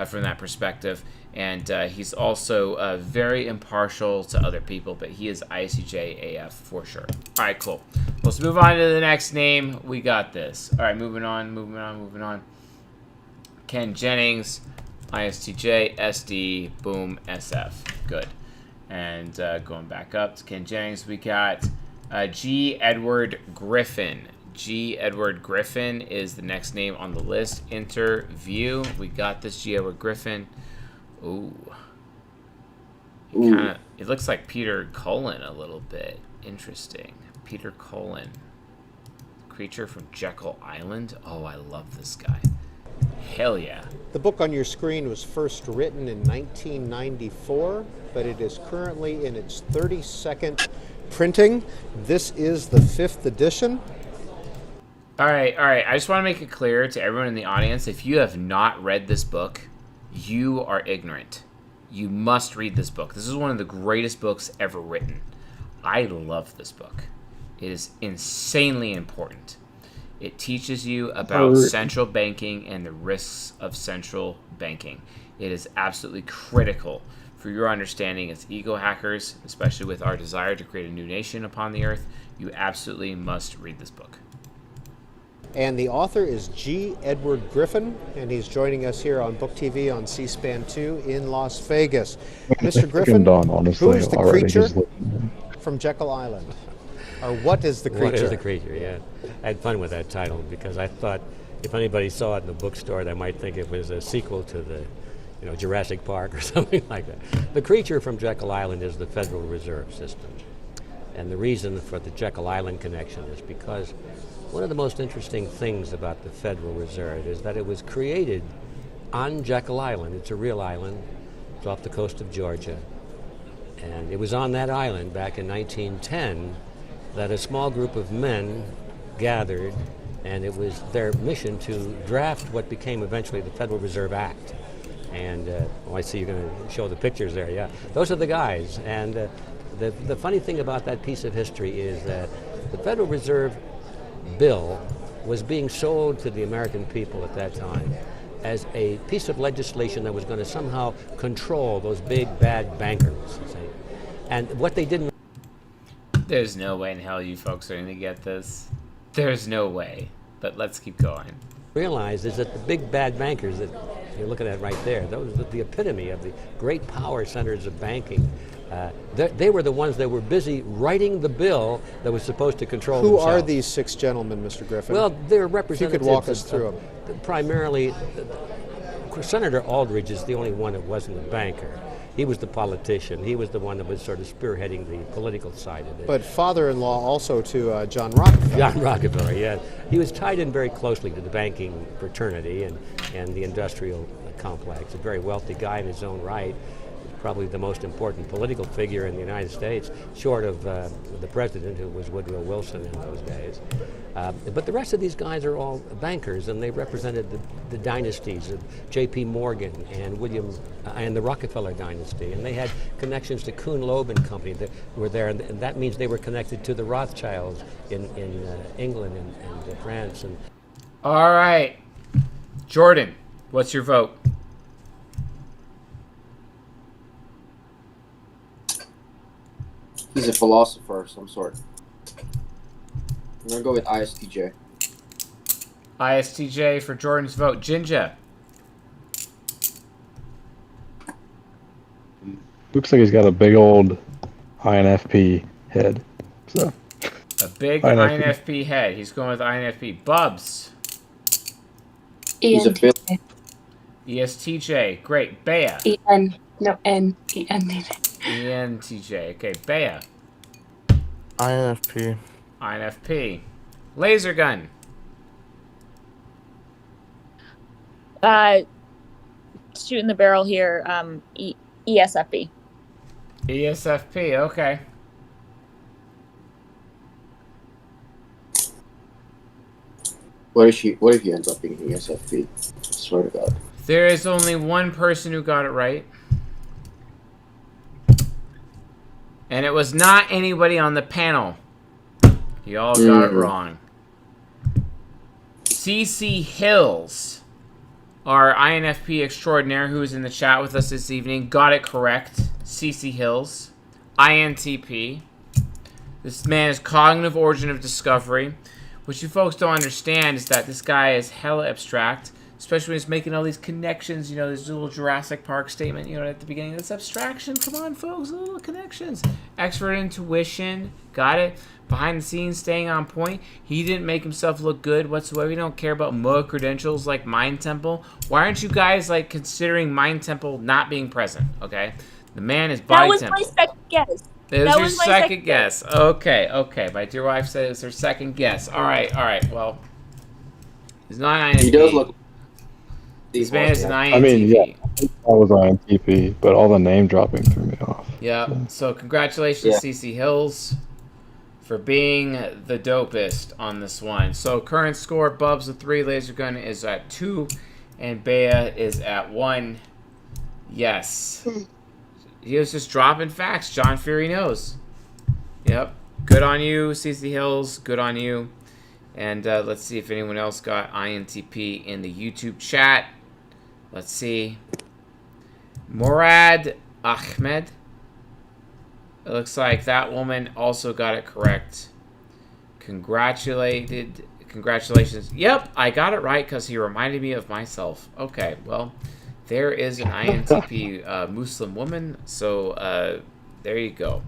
from that perspective, and he's also very impartial to other people, but he is ISTJ AF for sure. All right, cool. Let's move on to the next name. We got this. All right, moving on. Ken Jennings, ISTJ, SD, boom, SF. Good. And going back up to Ken Jennings, we got G. Edward Griffin. G. Edward Griffin is the next name on the list. Interview. We got this G. Edward Griffin. Ooh. It looks like Peter Cullen a little bit. Interesting. Peter Cullen. Creature from Jekyll Island. Oh, I love this guy. Hell yeah. The book on your screen was first written in 1994, but it is currently in its 32nd printing. This is the 5th edition. All right. I just want to make it clear to everyone in the audience, if you have not read this book, you are ignorant. You must read this book. This is one of the greatest books ever written. I love this book. It is insanely important. It teaches you about central banking and the risks of central banking. It is absolutely critical for your understanding as ego hackers, especially with our desire to create a new nation upon the earth. You absolutely must read this book. And the author is G. Edward Griffin, and he's joining us here on Book TV on C-SPAN 2 in Las Vegas. Mr. Griffin, Done, honestly, who is the already. creature from Jekyll Island? Or what is the creature? What is the creature, yeah. I had fun with that title because I thought if anybody saw it in the bookstore, they might think it was a sequel to the Jurassic Park or something like that. The creature from Jekyll Island is the Federal Reserve System. And the reason for the Jekyll Island connection is because one of the most interesting things about the Federal Reserve is that it was created on Jekyll Island. It's a real island. It's off the coast of Georgia. And it was on that island back in 1910 that a small group of men gathered, and it was their mission to draft what became eventually the Federal Reserve Act. And I see you're going to show the pictures there. Yeah, those are the guys. And the funny thing about that piece of history is that the Federal Reserve bill was being sold to the American people at that time as a piece of legislation that was going to somehow control those big bad bankers. See? And what they didn't. There's no way in hell you folks are going to get this. There's no way. But let's keep going. Realize is that the big bad bankers that you're looking at right there, those are the epitome of the great power centers of banking. They were the ones that were busy writing the bill that was supposed to control Who themselves. are these 6 gentlemen, Mr. Griffin? Well, they're If representatives. you could walk us through them. Primarily, Senator Aldrich is the only one that wasn't a banker. He was the politician. He was the one that was sort of spearheading the political side of it. But father-in-law also to John Rockefeller. John Rockefeller, yeah. He was tied in very closely to the banking fraternity and the industrial complex. A very wealthy guy in his own right. Probably the most important political figure in the United States, short of the president, who was Woodrow Wilson in those days. But the rest of these guys are all bankers, and they represented the dynasties of J.P. Morgan and William and the Rockefeller dynasty, and they had connections to Kuhn Loeb and Company that were there, and that means they were connected to the Rothschilds in England and France. And All right. Jordan, what's your vote? He's a philosopher of some sort. I'm gonna go with ISTJ. ISTJ for Jordan's vote. Jinja. Looks like he's got a big old INFP head. So A big INFP. INFP head. He's going with INFP. Bubs. He's a Bill. ESTJ. Great. Bea. EN. No, N. EN. ENTJ. Okay. Bea. INFP. INFP. Laser gun. Shooting the barrel here. ESFP. ESFP. Okay. What if he ends up being ESFP? I swear to God. There is only one person who got it right. And it was not anybody on the panel. You all got it wrong. CC Hills, our INFP extraordinaire who is in the chat with us this evening, got it correct. CC Hills. INTP. This man is cognitive origin of discovery. What you folks don't understand is that this guy is hella abstract, especially when he's making all these connections, this little Jurassic Park statement, at the beginning. That's abstraction. Come on, folks, little connections. Expert intuition. Got it. Behind the scenes, staying on point. He didn't make himself look good whatsoever. He don't care about MOA credentials like Mind Temple. Why aren't you guys, considering Mind Temple not being present, okay? The man is Body Temple. That was my second guess. It was your second guess. Okay. My dear wife said it was her second guess. All right. Well, he's not an INTP. He does look. This man is an INTP. I mean, yeah, I was INTP, but all the name dropping threw me off. Yeah. So congratulations, CC Hills, for being the dopest on this one. So current score: Bubs with 3, Laser Gun is at 2, and Bea is at 1. Yes. He was just dropping facts. John Fury knows. Yep. Good on you, CC Hills. Good on you. And let's see if anyone else got INTP in the YouTube chat. Let's see. Murad Ahmed. It looks like that woman also got it correct. Congratulations. Yep, I got it right because he reminded me of myself. Okay, well, there is an INTP Muslim woman. So there you go.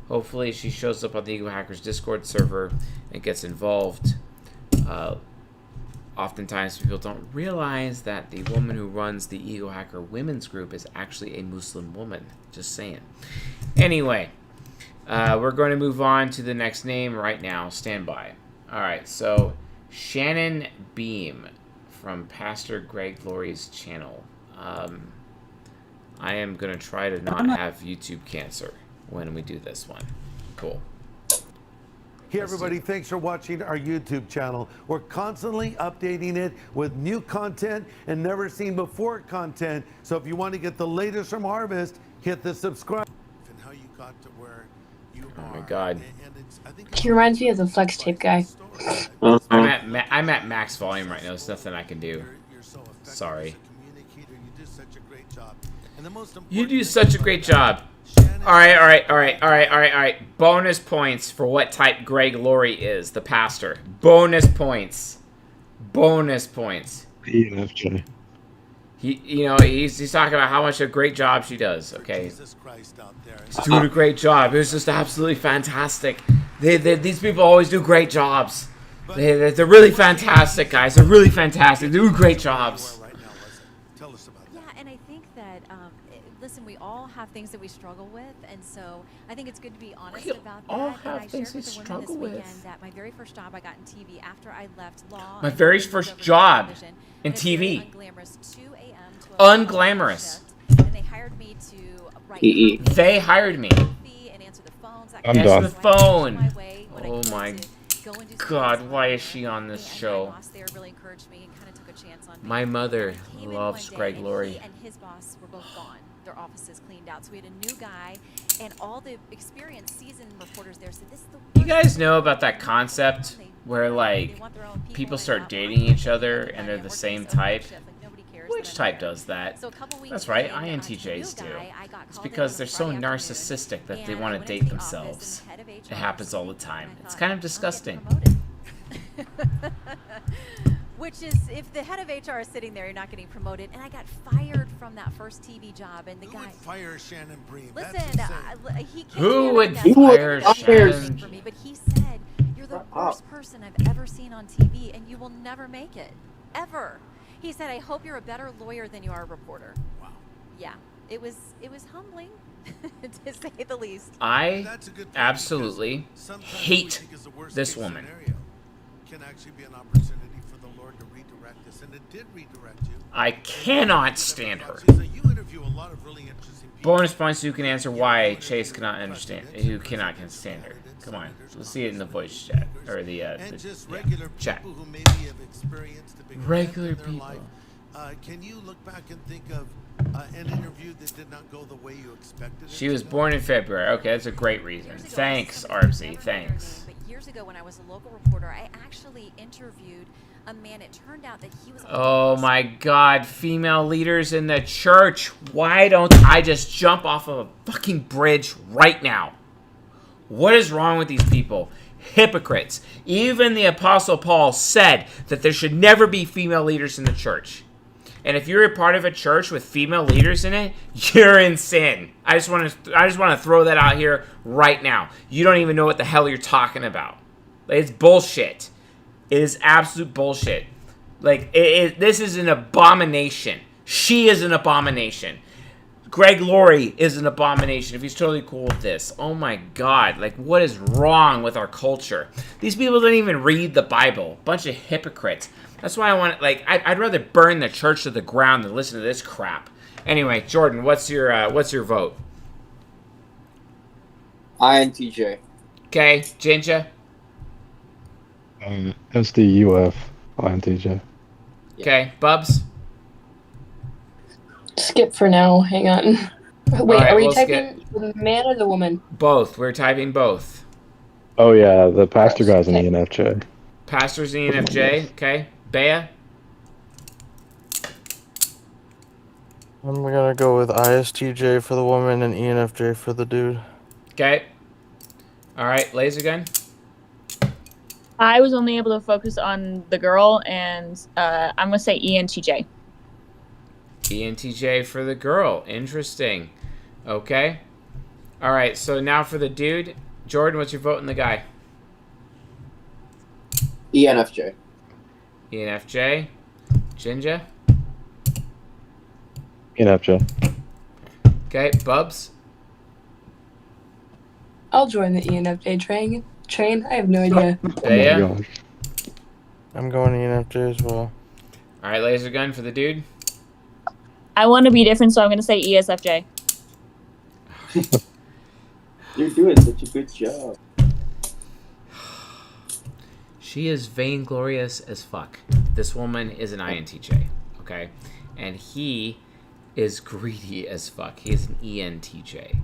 Hopefully she shows up on the Ego Hackers Discord server and gets involved. Oftentimes people don't realize that the woman who runs the Ego Hacker Women's Group is actually a Muslim woman. Just saying. Anyway, we're going to move on to the next name right now. Stand by. All right, so Shannon Bream from Pastor Greg Laurie's channel. I am going to try to not have YouTube cancer when we do this one. Cool. Hey everybody, thanks for watching our YouTube channel. We're constantly updating it with new content and never seen before content. So if you want to get the latest from Harvest, hit the subscribe. And how you got to where you Oh my god. He reminds me of the flex tape guy. I'm at max volume right now. There's nothing I can do. Sorry. You do such a great job. All right. Bonus points for what type Greg Laurie is, the pastor. Bonus points. ENFJ. He's talking about how much a great job she does. Okay, he's doing a great job. It was just absolutely fantastic. These people always do great jobs. They're really fantastic, guys. They're really fantastic. They do great jobs. Yeah, and I think that listen, we all have things that we struggle with, and so I think it's good to be honest about that. all have and I things shared we with the women struggle this with. weekend that my very first job I got in TV after I left law. My very first job in TV. Unglamorous 2 a.m. to 11 Unglamorous. and they hired me to write They hired me. and answer the phones. I'm Answer done. the phone. Oh my god, why is she on this show? My mother loves Greg Laurie. He and his boss were both gone. Their offices cleaned out. So we had a new guy, and all the experienced seasoned reporters there said, "This is the You guys know about that concept where like people start dating each other and they're the same type? Which type does that? That's right, INTJs do. It's because they're so narcissistic that they want to date themselves. It happens all the time. It's kind of disgusting. Which is, if the head of HR is sitting there, you're not getting promoted. And I got fired from that first TV job, and the guy. Fire Shannon Bream. Listen, he came Who would here fire Shannon for me, but he said, "You're the worst person I've ever seen on TV, and you will never make it, ever." He said, "I hope you're a better lawyer than you are a reporter." Wow. Yeah, it was humbling, to say the least. I absolutely hate this woman. Can actually be an opportunity for the Lord to redirect this, and it did redirect you. I cannot stand her. You interview a lot of really interesting people. Bonus points who can answer why Chase cannot understand. Who cannot stand her. Come on, let's see it in the voice chat or the chat. Who maybe have experienced a big Regular event in their people. life. Can you look back and think of an interview that did not go the way you expected? She was born in February. Okay, that's a great reason. Thanks, Arbsy. Thanks. But years ago, when I was a local reporter, I actually interviewed a man. It turned out that he was. Oh my god, female leaders in the church. Why don't I just jump off of a fucking bridge right now? What is wrong with these people? Hypocrites. Even the Apostle Paul said that there should never be female leaders in the church. And if you're a part of a church with female leaders in it, you're in sin. I just want to throw that out here right now. You don't even know what the hell you're talking about. It's bullshit. It is absolute bullshit. Like this is an abomination. She is an abomination. Greg Laurie is an abomination if he's totally cool with this. Oh my god, like what is wrong with our culture? These people don't even read the Bible. Bunch of hypocrites. That's why I want, like, I'd rather burn the church to the ground than listen to this crap. Anyway, Jordan, what's your vote? INTJ. Okay, Ginger? SDUF, INTJ. Okay, Bubs? Skip for now. Hang on. Wait, right, are we we'll typing the man or the woman? Both. We're typing both. Oh yeah, the pastor guy's an ENFJ. Pastor's ENFJ. Okay. Bea? I'm gonna go with ISTJ for the woman and ENFJ for the dude. Okay. All right, laser gun. I was only able to focus on the girl, and I'm gonna say ENTJ. ENTJ for the girl. Interesting. Okay. All right, so now for the dude. Jordan, what's your vote in the guy? ENFJ. ENFJ. Jinja? ENFJ. Okay, Bubs? I'll join the ENFJ train. I have no idea. Bea? I'm going ENFJ as well. All right, laser gun for the dude. I want to be different, so I'm going to say ESFJ. You're doing such a good job. She is vainglorious as fuck. This woman is an INTJ, okay? And he is greedy as fuck. He is an ENTJ.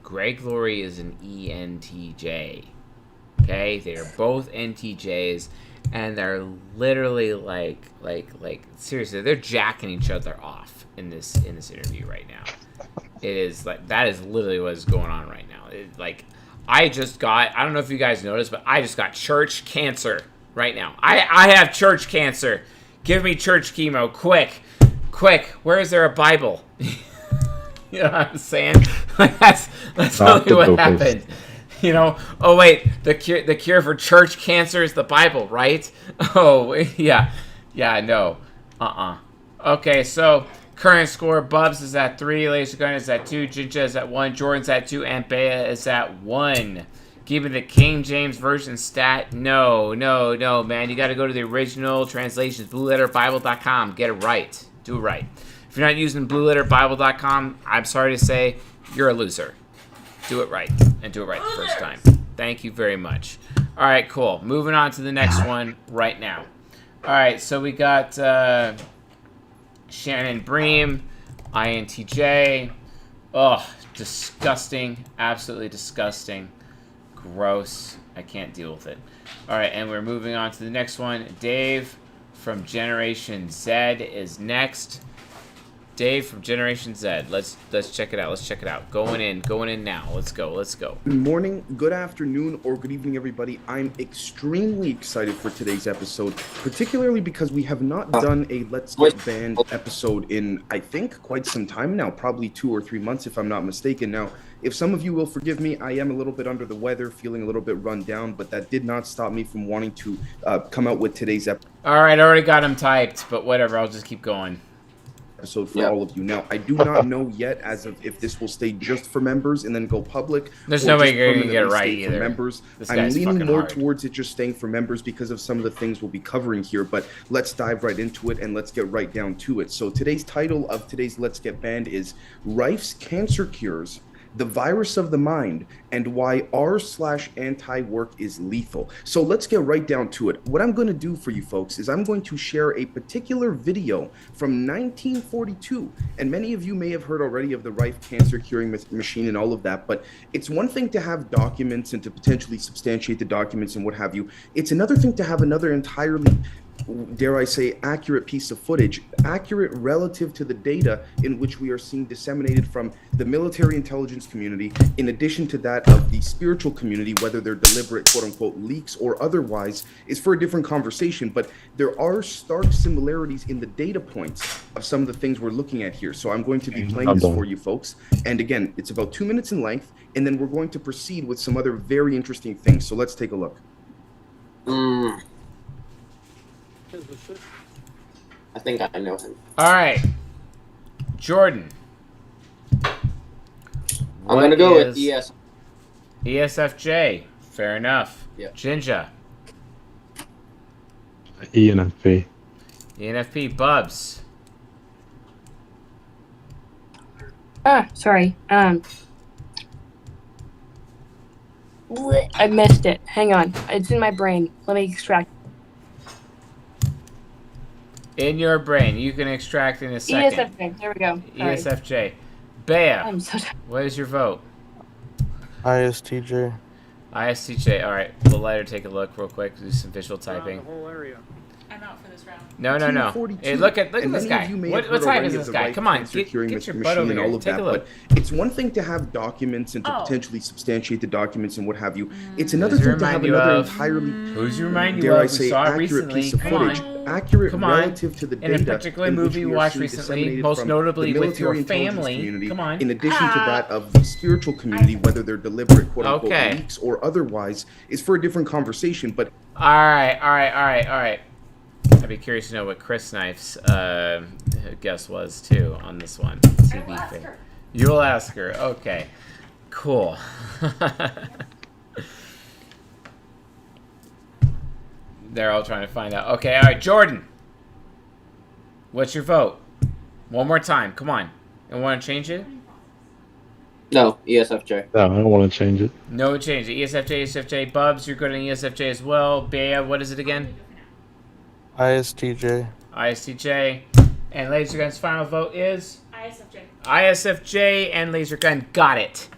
Greg Glory is an ENTJ. Okay? They are both NTJs, and they're literally like seriously, they're jacking each other off in this interview right now. It is like, that is literally what is going on right now. I don't know if you guys noticed, but I just got church cancer right now. I have church cancer. Give me church chemo, quick. Where is there a Bible? You know what I'm saying? Like, that's really what happened. You know? Oh wait, the cure for church cancer is the Bible, right? Oh yeah, no, Okay, so current score: Bubs is at 3, Laser Gun is at 2, Jinja is at 1, Jordan's at 2, and Bea is at 1. Give me the King James Version stat. No, man. You got to go to the original translations, blueletterbible.com. Get it right. Do it right. If you're not using blueletterbible.com, I'm sorry to say, you're a loser. Do it right, and do it right the first time. Thank you very much. All right, cool. Moving on to the next one right now. All right, so we got Shannon Bream, INTJ. Oh, disgusting. Absolutely disgusting. Gross. I can't deal with it. All right, and we're moving on to the next one. Dave from Generation Z is next. Dave from Generation Z. Let's check it out. Going in now. Let's go. Good morning, good afternoon, or good evening, everybody. I'm extremely excited for today's episode, particularly because we have not done a Let's Get Banned episode in, I think, quite some time now, probably 2 or 3 months, if I'm not mistaken. Now, if some of you will forgive me, I am a little bit under the weather, feeling a little bit run down, but that did not stop me from wanting to come out with today's episode. All right, I already got him typed, but whatever. I'll just keep going. For all of you. Now, I do not know yet as of if this will stay just for members and then go public. There's no way you're going to get it right either. Members. This I'm guy's leaning fucking more hard. towards it just staying for members because of some of the things we'll be covering here, but let's dive right into it and let's get right down to it. So today's title of today's Let's Get Banned is Rife's Cancer Cures, the Virus of the Mind, and Why R/Anti-Work is Lethal. So let's get right down to it. What I'm going to do for you folks is I'm going to share a particular video from 1942, and many of you may have heard already of the Rife cancer curing machine and all of that, but it's one thing to have documents and to potentially substantiate the documents and what have you. It's another thing to have another entirely, dare I say, accurate piece of footage, accurate relative to the data in which we are seeing disseminated from the military intelligence community, in addition to that of the spiritual community, whether they're deliberate, quote unquote, leaks or otherwise, is for a different conversation. But there are stark similarities in the data points of some of the things we're looking at here. So I'm going to be playing this for you folks. And again, it's about 2 minutes in length, and then we're going to proceed with some other very interesting things. So let's take a look. I think I know him. All right, Jordan. I'm going to go with ES. ESFJ. Fair enough. Yeah. Jinja. ENFP. ENFP. Bubs. Sorry. I missed it. Hang on. It's in my brain. Let me extract. In your brain. You can extract in a second. ESFJ. There we go. Sorry. ESFJ. Bea. I'm so tired. What is your vote? ISTJ. ISTJ. All right. We'll let her take a look real quick. Do some visual typing. The whole area. I'm out for this round. No. Hey, look at this guy. What type is this guy? Come on, get your butt over here. Take a look. But it's one thing to have documents and to potentially substantiate the documents and what have you. It's another thing to have another entirely, who's remind you dare I of? say, We saw it accurate recently. piece of Come footage, on. accurate Come on. relative to the data. In a particular in which movie we we are watched seeing recently, disseminated most from notably the with your military intelligence family. community, Come on. in addition to that of the spiritual community, whether they're deliberate quote-unquote leaks or otherwise, is for a different conversation. But All right. I'd be curious to know what Chris Knife's guess was too on this one. TV thing. You'll ask her. Okay, cool. They're all trying to find out. Okay, all right, Jordan. What's your vote? One more time. Come on. And want to change it? No, ESFJ. No, I don't want to change it. No change. ESFJ. Bubs, you're good on ESFJ as well. Bea, what is it again? ISTJ. ISTJ. And Laser Gun's final vote is? ISFJ. ISFJ and Laser Gun got it.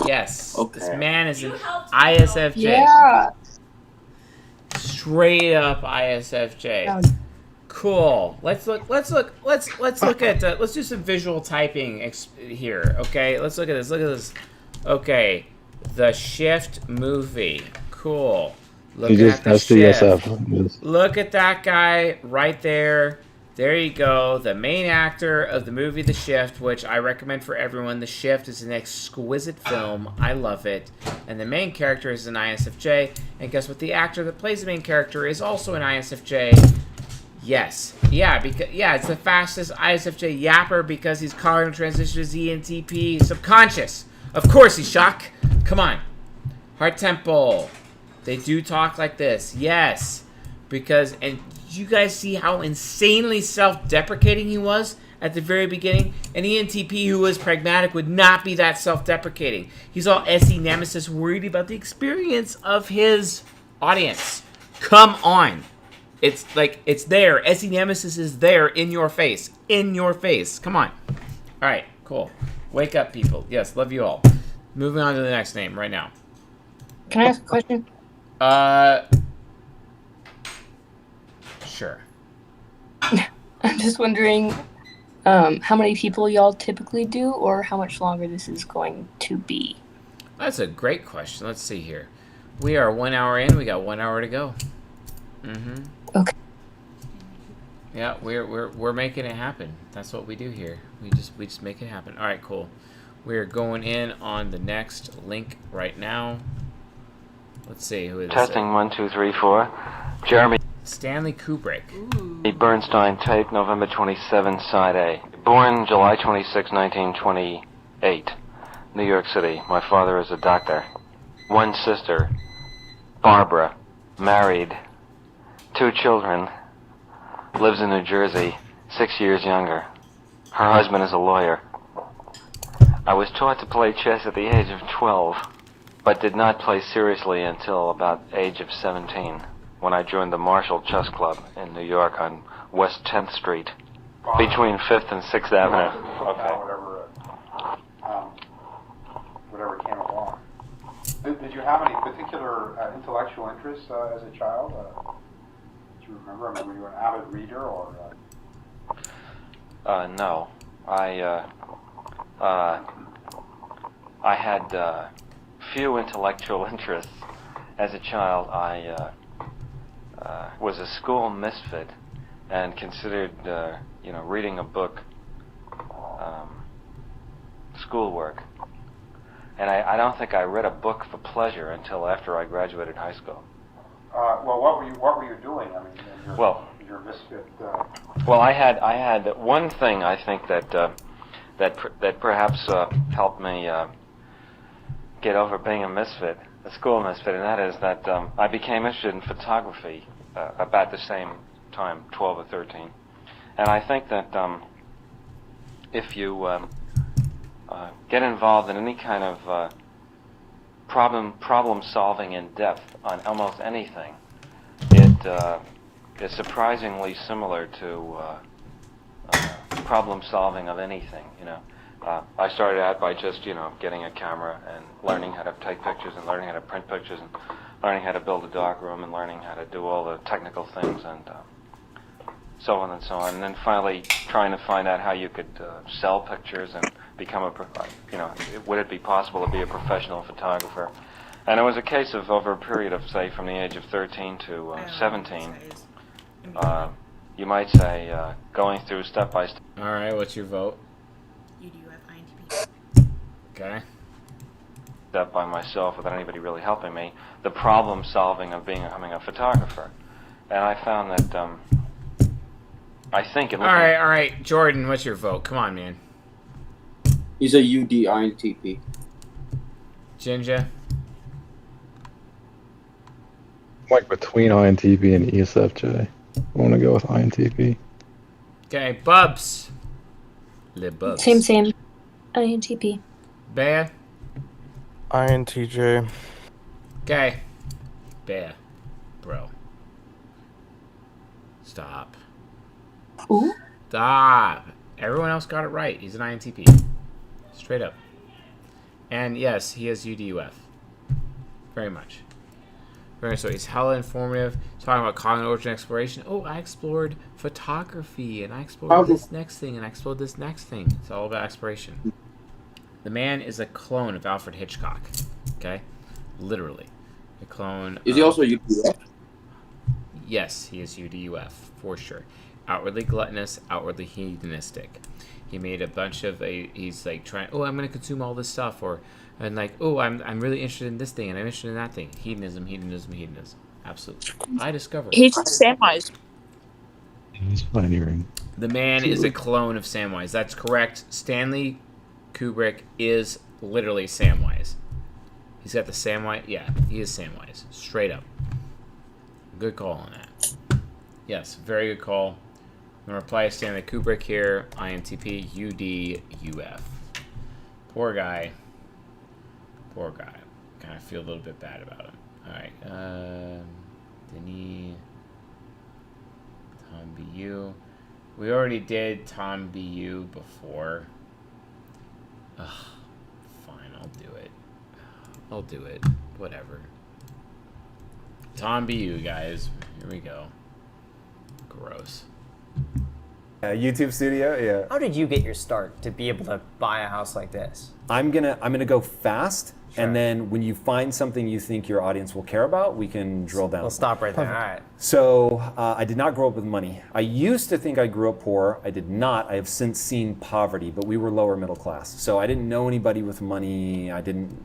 Yes. Okay. This man is an ISFJ. Yeah. Straight up ISFJ. Cool. Let's look at let's do some visual typing here. Okay. Let's look at this. Okay. The Shift movie. Cool. Look at the Shift. Look at that guy right there. There you go. The main actor of the movie The Shift, which I recommend for everyone. The Shift is an exquisite film. I love it. And the main character is an ISFJ. And guess what? The actor that plays the main character is also an ISFJ. Yes. Yeah, it's the fastest ISFJ yapper because he's cognitive transition to ENTP subconscious. Of course he's shock. Come on. Heart Temple. They do talk like this. Yes. Because, and you guys see how insanely self-deprecating he was at the very beginning? An ENTP who was pragmatic would not be that self-deprecating. He's all SE nemesis, worried about the experience of his audience. Come on. It's like, it's there. SE nemesis is there in your face. In your face. Come on. All right, cool. Wake up, people. Yes, love you all. Moving on to the next name right now. Can I ask a question? Sure. I'm just wondering how many people y'all typically do or how much longer this is going to be. That's a great question. Let's see here. We are 1 hour in. We got 1 hour to go. Okay. Yeah, we're making it happen. That's what we do here. We just make it happen. All right, cool. We're going in on the next link right now. Let's see who is Testing 1 2 3 4. Jeremy Stanley Kubrick. Bernstein tape, November 27, Side A. Born July 26, 1928, New York City. My father is a doctor. One sister, Barbara, married, 2 children, lives in New Jersey, 6 years younger. Her husband is a lawyer. I was taught to play chess at the age of 12, but did not play seriously until about age of 17, when I joined the Marshall Chess Club in New York on West 10th Street, between 5th and 6th Avenue. Whatever came along. Did you have any particular intellectual interests as a child? Do you remember? I mean, were you an avid reader or? No. I had few intellectual interests as a child. I was a school misfit and considered, reading a book schoolwork. And I don't think I read a book for pleasure until after I graduated high school. Well, what were you doing? I mean, your misfit. Well, I had one thing I think that perhaps helped me get over being a misfit, a school misfit, and that is that I became interested in photography about the same time, 12 or 13. And I think that if you get involved in any kind of problem solving in depth on almost anything, it is surprisingly similar to problem solving of anything. I started out by just getting a camera and learning how to take pictures and learning how to print pictures and learning how to build a darkroom and learning how to do all the technical things and so on and so on. And then finally trying to find out how you could sell pictures and become would it be possible to be a professional photographer? And it was a case of over a period of, say, from the age of 13 to 17, you might say, going through step by step. All right, what's your vote? Okay. Step by myself without anybody really helping me, the problem solving of becoming a photographer. And I found that, I think it. All right, Jordan, what's your vote? Come on, man. He's a UD INTP. Ginger? Like between INTP and ESFJ. I want to go with INTP. Okay, Bubs. Le Bubs. Same. INTP. Bear? INTJ. Okay. Bear. Bro. Stop. Who? Stop. Everyone else got it right. He's an INTP. Straight up. And yes, he has UDUF. Very much. So he's hella informative. Talking about cognitive origin exploration. Oh, I explored photography, and I explored this next thing, and I explored this next thing. It's all about exploration. The man is a clone of Alfred Hitchcock. Okay? Literally. A clone. Is he also UDUF? Yes, he is UDUF, for sure. Outwardly gluttonous, outwardly hedonistic. He made a bunch of he's like trying, I'm going to consume all this stuff, and like, I'm really interested in this thing, and I'm interested in that thing. Hedonism. Absolutely. I discovered. He's Samwise. He's pioneering. The man is a clone of Samwise. That's correct. Stanley Kubrick is literally Samwise. He's got the Samwise. Yeah, he is Samwise. Straight up. Good call on that. Yes, very good call. I'm going to reply to Stanley Kubrick here. INTP, UD, UF. Poor guy. Kind of feel a little bit bad about him. Alright. Denis. Tom Bilyeu. We already did Tom Bilyeu before. Ugh. Fine, I'll do it. Whatever. Tom Bilyeu, guys. Here we go. Gross. YouTube studio, yeah. How did you get your start to be able to buy a house like this? I'm gonna go fast, and then when you find something you think your audience will care about, we can drill down. We'll stop right there. All right. So I did not grow up with money. I used to think I grew up poor. I did not. I have since seen poverty, but we were lower middle class. So I didn't know anybody with money. I didn't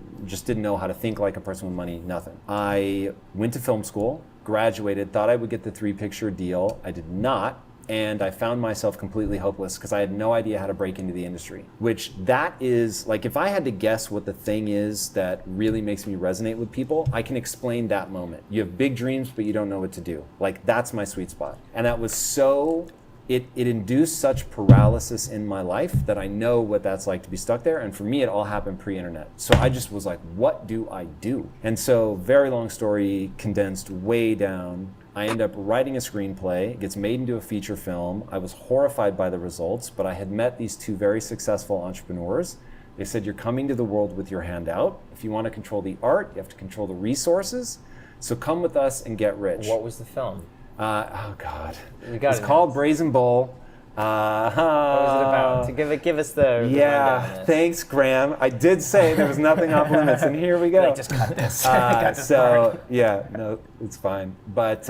know how to think like a person with money. Nothing. I went to film school, graduated, thought I would get the 3-picture deal. I did not. And I found myself completely hopeless because I had no idea how to break into the industry. Which that is, like, if I had to guess what the thing is that really makes me resonate with people, I can explain that moment. You have big dreams, but you don't know what to do. Like, that's my sweet spot. And that was so, it induced such paralysis in my life that I know what that's like to be stuck there. And for me, it all happened pre-internet. So I just was like, what do I do? And so, very long story, condensed way down. I end up writing a screenplay, it gets made into a feature film. I was horrified by the results, but I had met these 2 very successful entrepreneurs. They said, you're coming to the world with your hand out. If you want to control the art, you have to control the resources. So come with us and get rich. What was the film? Oh God. It's called Brazen Bull. What was it about? To give us the yeah, thanks, Graham. I did say there was nothing off limits, and here we go. Like, just cut this. Cut this part. Yeah, no, it's fine. But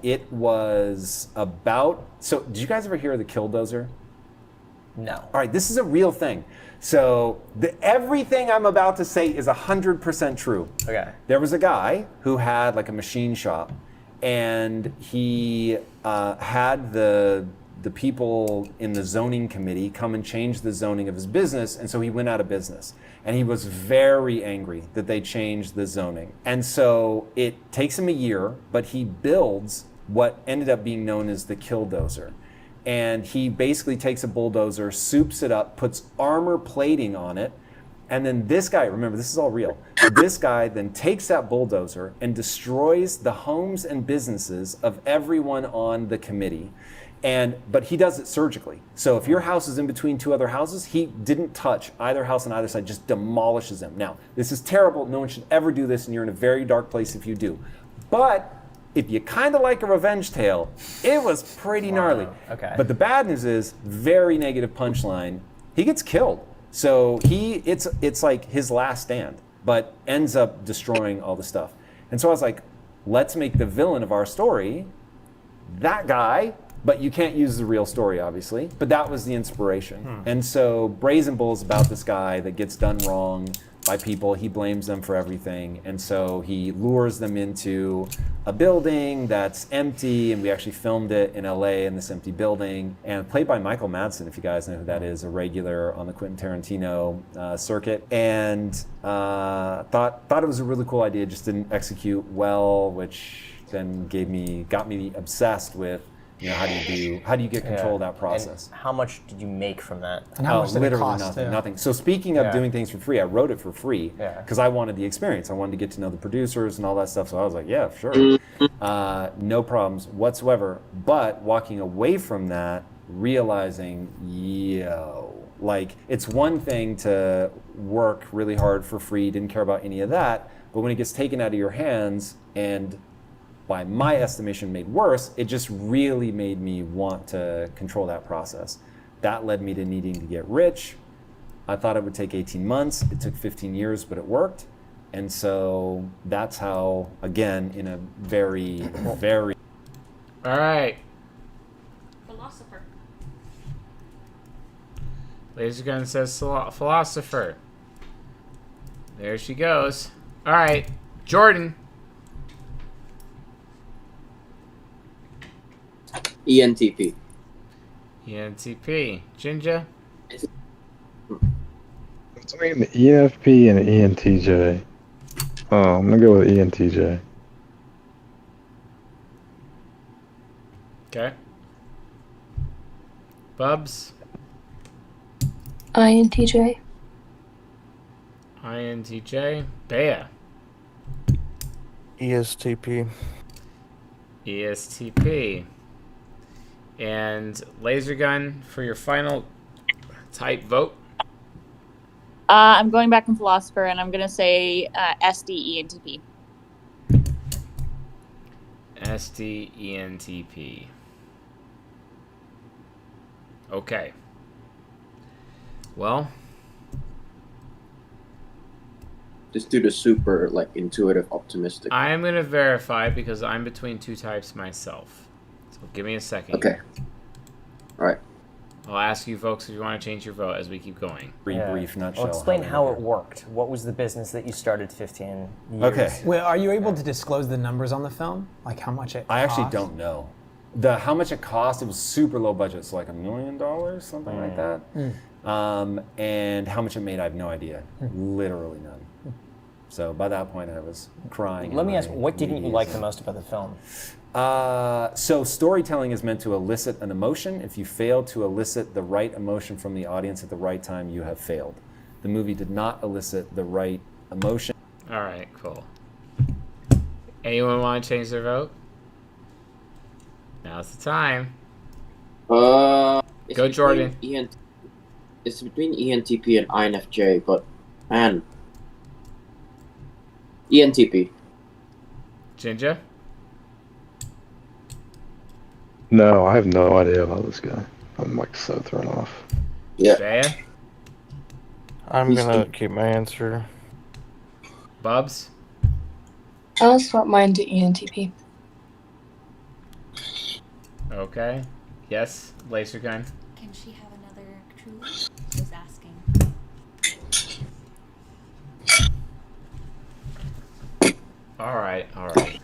it was about. So, did you guys ever hear of the Killdozer? No. All right, this is a real thing. So, everything I'm about to say is 100% true. Okay. There was a guy who had like a machine shop, and he had the people in the zoning committee come and change the zoning of his business, and so he went out of business. And he was very angry that they changed the zoning. And so it takes him a year, but he builds what ended up being known as the Killdozer. And he basically takes a bulldozer, soups it up, puts armor plating on it, and then this guy, remember, this is all real, this guy then takes that bulldozer and destroys the homes and businesses of everyone on the committee. But he does it surgically. So if your house is in between two other houses, he didn't touch either house on either side, just demolishes them. Now, this is terrible. No one should ever do this, and you're in a very dark place if you do. But if you kind of like a revenge tale, it was pretty gnarly. Okay. But the bad news is, very negative punchline, he gets killed. So it's like his last stand, but ends up destroying all the stuff. And so I was like, let's make the villain of our story that guy, but you can't use the real story, obviously. But that was the inspiration. And so Brazen Bull is about this guy that gets done wrong by people. He blames them for everything. And so he lures them into a building that's empty. And we actually filmed it in LA in this empty building. And played by Michael Madsen, if you guys know who that is, a regular on the Quentin Tarantino circuit. And thought it was a really cool idea, just didn't execute well, which then got me obsessed with, how do you get control of that process? And how much did you make from that? And how much did it literally cost? nothing. So speaking of doing things for free, I wrote it for free because I wanted the experience. I wanted to get to know the producers and all that stuff. So I was like, yeah, sure. No problems whatsoever. But walking away from that, realizing, it's one thing to work really hard for free, didn't care about any of that. But when it gets taken out of your hands and by my estimation made worse, it just really made me want to control that process. That led me to needing to get rich. I thought it would take 18 months. It took 15 years, but it worked. And so that's how, again, in a very, very... All right. Philosopher. Laser Gun says philosopher. There she goes. All right. Jordan. ENTP. ENTP. Ginger? Between the ENFP and the ENTJ. I'm going to go with ENTJ. Okay. Bubs? INTJ. INTJ. Bea? ESTP. ESTP. And Laser Gun, for your final type vote? I'm going back in philosopher, and I'm going to say SDENTP. SDENTP. Okay. Well, just do the super intuitive optimistic. I'm going to verify because I'm between two types myself. So give me a second. Okay. All right. I'll ask you folks if you want to change your vote as we keep going. Brief nutshell. Well, explain how it worked. What was the business that you started 15 years? Okay. Well, are you able to disclose the numbers on the film? Like how much it I actually cost? don't know. How much it cost, it was super low budget, so like $1 million, something like that. And how much it made, I have no idea. Literally none. So by that point, I was crying. Let me ask, what didn't you like the most about the film? So storytelling is meant to elicit an emotion. If you fail to elicit the right emotion from the audience at the right time, you have failed. The movie did not elicit the right emotion. All right, cool. Anyone want to change their vote? Now's the time. Go, Jordan. It's between ENTP and INFJ, but man, ENTP. Ginger? No, I have no idea about this guy. I'm so thrown off. Yeah. Bea? I'm gonna keep my answer. Bubs? I'll swap mine to ENTP. Okay. Yes, Laser Gun. Can she have another truly? Just asking. All right. Which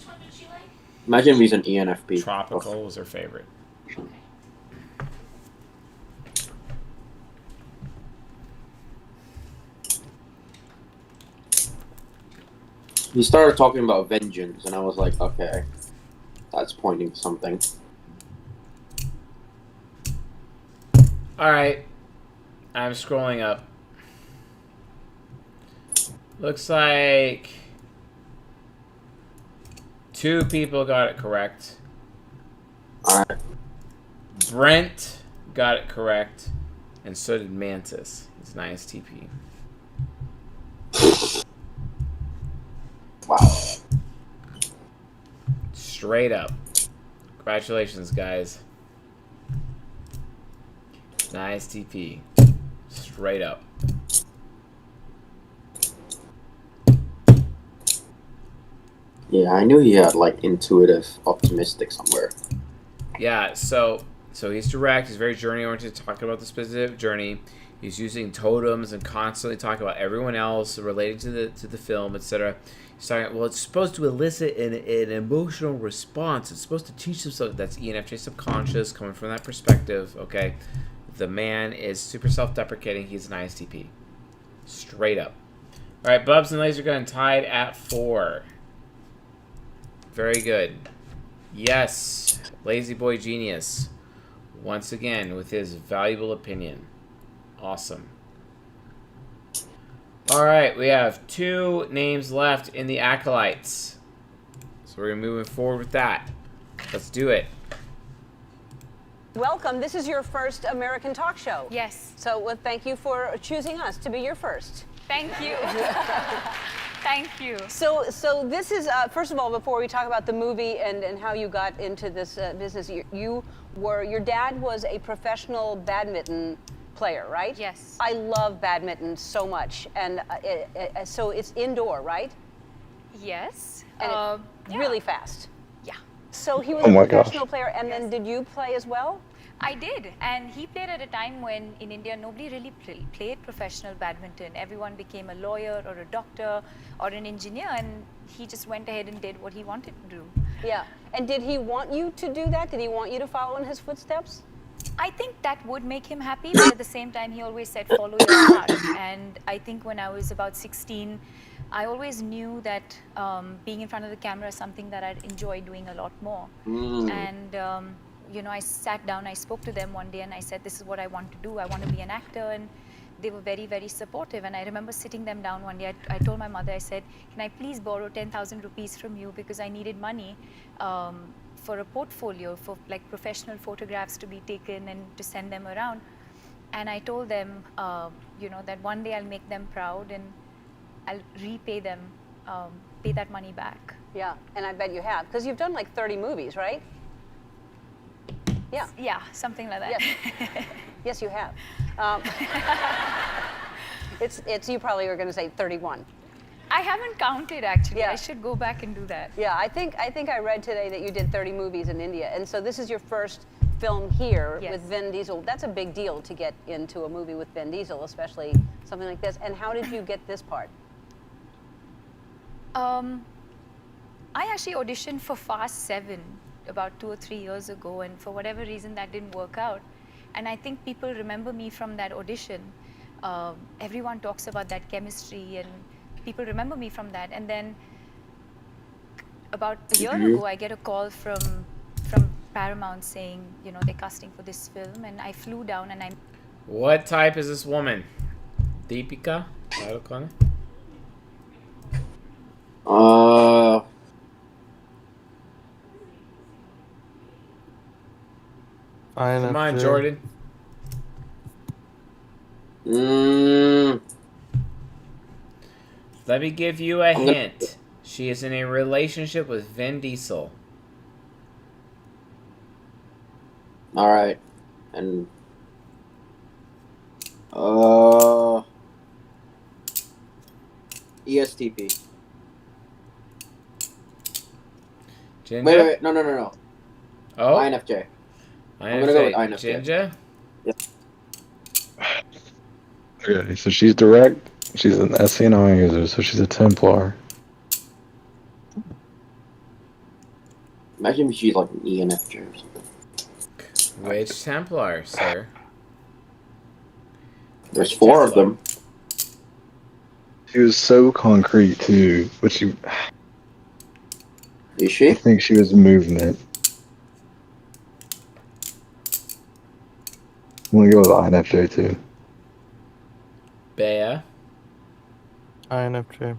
one did she like? Imagine he's an ENFP. Tropical was her favorite. He started talking about vengeance, and I was like, okay, that's pointing to something. All right. I'm scrolling up. Looks like 2 people got it correct. All right. Brent got it correct, and so did Mantis. He's an ISTP. Wow. Straight up. Congratulations, guys. An ISTP. Straight up. Yeah, I knew he had like intuitive, optimistic somewhere. Yeah, so he's direct. He's very journey oriented, talking about the specific journey. He's using totems and constantly talking about everyone else relating to the film, etc. He's talking. Well, it's supposed to elicit an emotional response. It's supposed to teach them something. That's ENFJ subconscious, coming from that perspective. Okay, the man is super self-deprecating. He's an ISTP, straight up. All right, Bubs and Laser Gun tied at 4. Very good. Yes, Lazy Boy Genius, once again with his valuable opinion. Awesome. All right, we have 2 names left in the Acolytes. So we're moving forward with that. Let's do it. Welcome. This is your first American talk show. Yes. So well, thank you for choosing us to be your first. Thank you. Thank you. So this is, first of all, before we talk about the movie and how you got into this business, your dad was a professional badminton player, right? Yes. I love badminton so much. And so it's indoor, right? Yes. And really fast. Yeah. So he was Oh a my professional gosh. player, and then did you play as well? I did, and he played at a time when in India nobody really played professional badminton. Everyone became a lawyer or a doctor or an engineer, and he just went ahead and did what he wanted to do. Yeah. And did he want you to do that? Did he want you to follow in his footsteps? I think that would make him happy, but at the same time, he always said, follow your heart. And I think when I was about 16, I always knew that being in front of the camera is something that I'd enjoy doing a lot more. And you know, I sat down, I spoke to them one day, and I said, this is what I want to do. I want to be an actor. And they were very, very supportive. And I remember sitting them down one day. I told my mother, I said, can I please borrow 10,000 rupees from you, because I needed money for a portfolio, for like professional photographs to be taken and to send them around. And I told them, you know, that one day I'll make them proud and I'll repay them, pay that money back. Yeah, and I bet you have, because you've done like 30 movies, right? Yeah. Yeah, something like that. Yes, yes you have. It's you probably are going to say 31. I haven't counted actually. Yeah. I should go back and do that. Yeah, I think I read today that you did 30 movies in India, and so this is your first film here with Vin Diesel. That's a big deal to get into a movie with Vin Diesel, especially something like this. And how did you get this part? I actually auditioned for Fast 7 about 2 or 3 years ago, and for whatever reason that didn't work out. And I think people remember me from that audition. Everyone talks about that chemistry, and people remember me from that. And then about a year ago, I get a call from Paramount saying, you know, they're casting for this film, and I flew down and I... What type is this woman? Deepika? Come on, Jordan. Let me give you a hint. She is in a relationship with Vin Diesel. All right, and ESTP. Ginger? Wait, no. Oh, INFJ. I'm gonna go with INFJ. Ginger? Yep. Okay, so she's direct. She's an SCNI user, so she's a Templar. Imagine if she's like an ENFJ or something. Which Templar, sir? There's 4 of them. She was so concrete too, but she. Is she? I think she was movement. I'm gonna go with INFJ too. Bea? INFJ.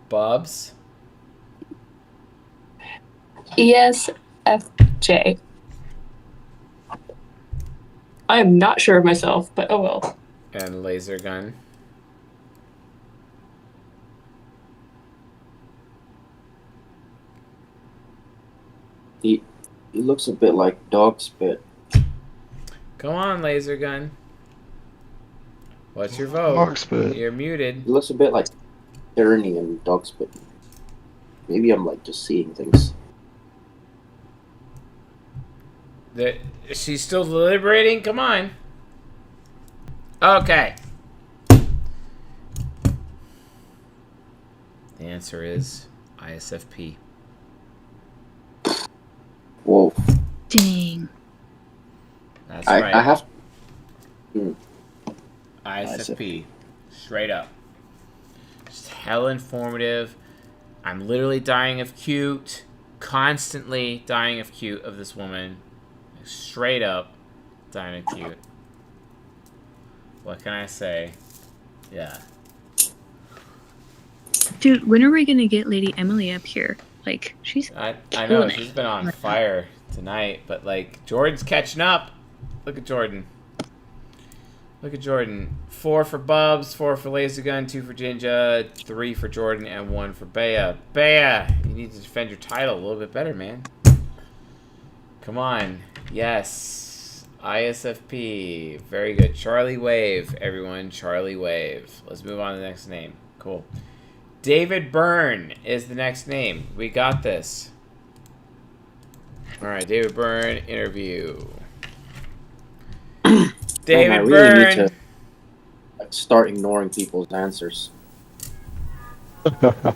Bubs? ESFP. J. I am not sure of myself, but oh well. And laser gun. He looks a bit like dog spit. Come on, laser gun. What's your vote? Dog spit. You're muted. He looks a bit like Byrne and dog spit. Maybe I'm like just seeing things. She's still deliberating? Come on. Okay. The answer is ISFP. Whoa. Dang. That's right. I have. ISFP. Straight up. Just hell informative. I'm literally dying of cute. Constantly dying of cute of this woman. Straight up dying of cute. What can I say? Yeah. Dude, when are we gonna get Lady Emily up here? Like, she's I know, she's been on fire tonight, but like, Jordan's catching up. Look at Jordan. Look at Jordan. 4 for Bubs, 4 for Laser Gun, 2 for Jinja, 3 for Jordan, and 1 for Bea. Bea, you need to defend your title a little bit better, man. Come on. Yes. ISFP. Very good. Charlie Wave, everyone. Charlie Wave. Let's move on to the next name. Cool. David Byrne is the next name. We got this. Alright, David Byrne, interview. David Man, I really Byrne. need to start ignoring people's answers. So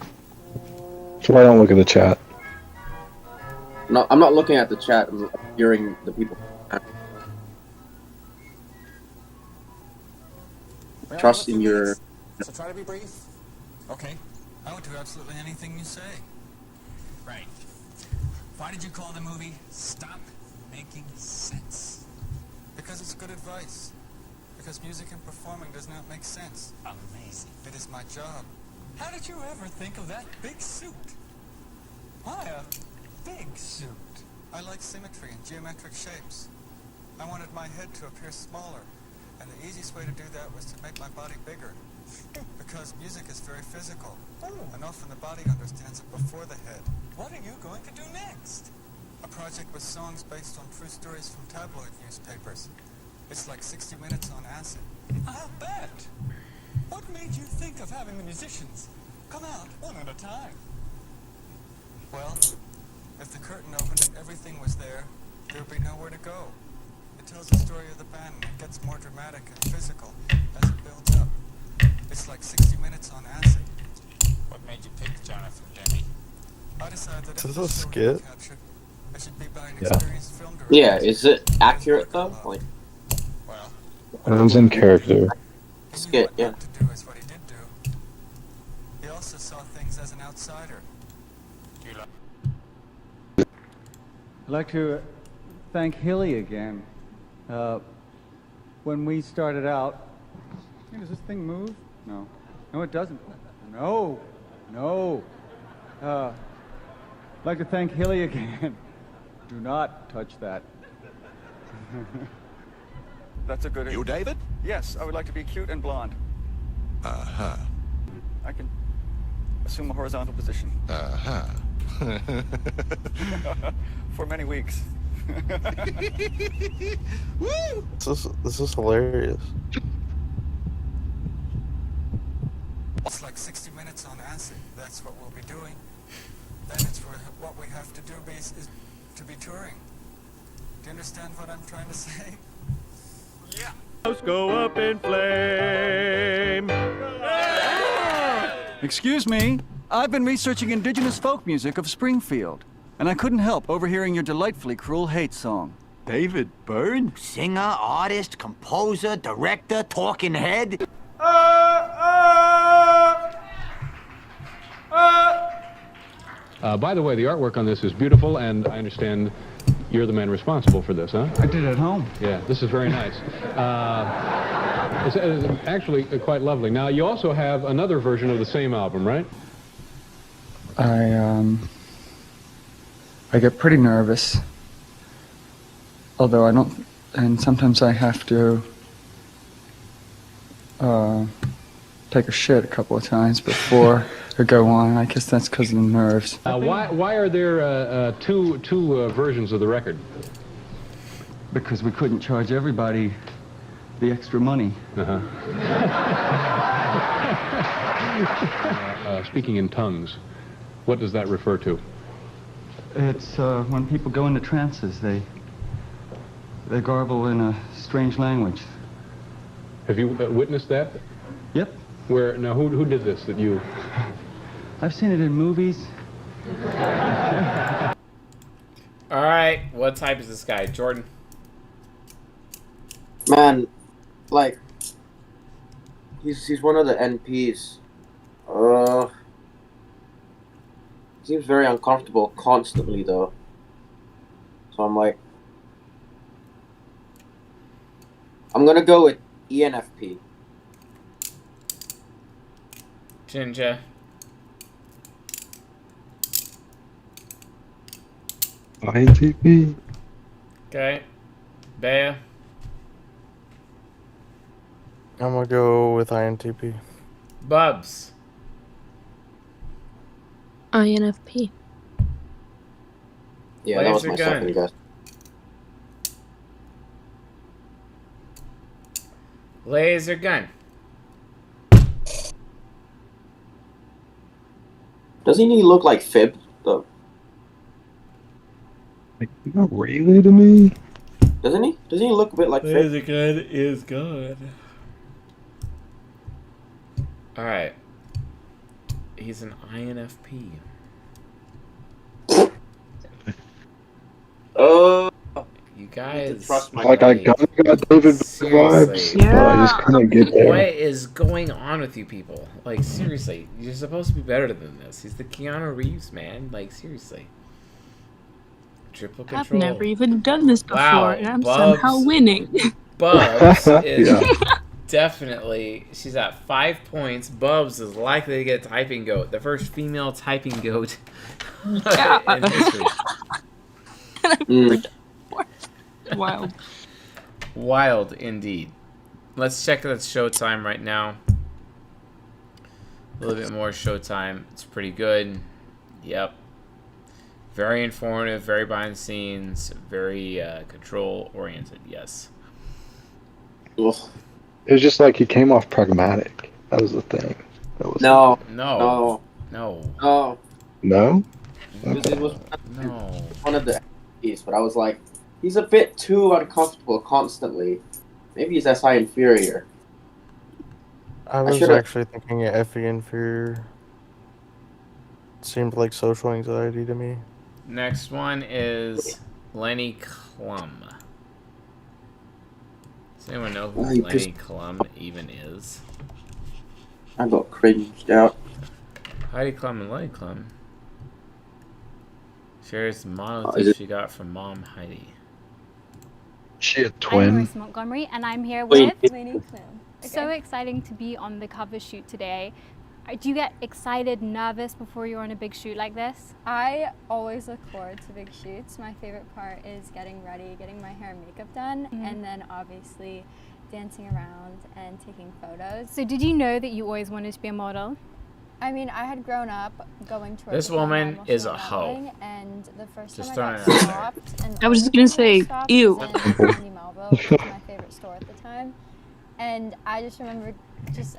I don't look at the chat. No, I'm not looking at the chat. I'm hearing the people. Trust in your. So try to be brief. Okay. I would do absolutely anything you say. Right. Why did you call the movie Stop Making Sense? Because it's good advice. Because music and performing does not make sense. Amazing. It is my job. How did you ever think of that big suit? Why a big suit? I like symmetry and geometric shapes. I wanted my head to appear smaller, and the easiest way to do that was to make my body bigger. Because music is very physical, and often the body understands it before the head. What are you going to do next? A project with songs based on true stories from tabloid newspapers. It's like 60 Minutes on acid. I'll bet. What made you think of having the musicians come out one at a time? Well, if the curtain opened and everything was there, there would be nowhere to go. It tells the story of the band and it gets more dramatic and physical as it builds up. It's like 60 Minutes on acid. What made you pick Jonathan Demme? I decided that Is this a skit? I should be by an Yeah. experienced film director. Yeah, is it accurate though? Like, It was in character. skit, yeah. To do is what he did do. He also saw things as an outsider. I'd like to thank Hilly again. When we started out, hey, does this thing move? No. No, it doesn't. No. No. I'd like to thank Hilly again. Do not touch that. That's a good... You, David? Yes, I would like to be cute and blonde. Uh-huh. I can assume a horizontal position. Uh-huh. For many weeks. Woo! This is hilarious. It's like 60 Minutes on acid. That's what we'll be doing. Then it's what we have to do is to be touring. Do you understand what I'm trying to say? Yeah. House go up in flame. Excuse me, I've been researching indigenous folk music of Springfield, and I couldn't help overhearing your delightfully cruel hate song. David Byrne? Singer, artist, composer, director, talking head? By the way, the artwork on this is beautiful, and I understand you're the man responsible for this, huh? I did it at home. Yeah, this is very nice. It's actually quite lovely. Now, you also have another version of the same album, right? I get pretty nervous. Although I don't, and sometimes I have to take a shit a couple of times before I go on. I guess that's because of the nerves. Why are there two versions of the record? Because we couldn't charge everybody the extra money. Speaking in tongues, what does that refer to? It's when people go into trances, they garble in a strange language. Have you witnessed that? Yep. Where now? Who did this? That you? I've seen it in movies. All right, what type is this guy, Jordan? Man, like, he's one of the NPs. Seems very uncomfortable constantly though. So I'm like, I'm gonna go with ENFP. Ginger. INTP. Okay. Bea. I'm gonna go with INTP. Bubs. INFP. Yeah, that was my second guess. Laser gun. Doesn't he look like Fib though? Like, not really to me. Doesn't he? Doesn't he look a bit like Fib? Laser gun is good. All right. He's an INFP. You guys, trust my like I got David vibes, but I just couldn't get there. What is going on with you people? Like seriously, you're supposed to be better than this. He's the Keanu Reeves, man. Like seriously. Triple control. I've never even done this before, Wow, and I'm Bubs, somehow winning. Bubs is Yeah. definitely, she's at 5 points. Bubs is likely to get typing goat, the first female typing goat in history. Wild. Wild indeed. Let's check the showtime right now. A little bit more showtime. It's pretty good. Yep. Very informative, very behind the scenes, very control oriented. Yes. It was just like he came off pragmatic. That was the thing. That was No. No. No. No? It was No. one of the NPs, but I was like, he's a bit too uncomfortable constantly. Maybe he's SI inferior. I was should've- actually thinking FE inferior. Seemed like social anxiety to me. Next one is Lenny Klum. Does anyone know who Lenny Klum even is? I got cringed out. Heidi Klum and Lenny Klum shares the model is that it- she got from mom Heidi. She a I'm twin? Royce Montgomery, and I'm here Wait. with Lenny Klum. So exciting to be on the cover shoot today. Do you get excited, nervous before you're on a big shoot like this? I always look forward to big shoots. My favorite part is getting ready, getting my hair and makeup done, and then obviously dancing around and taking photos. So did you know that you always wanted to be a model? I mean, I had grown up going to This woman is a hoe. and the first Just time I throwing got it out there. stopped, and I was just only gonna say, time I got stopped ew. was in Andy Melville, which was my favorite store at the time. And I just remember,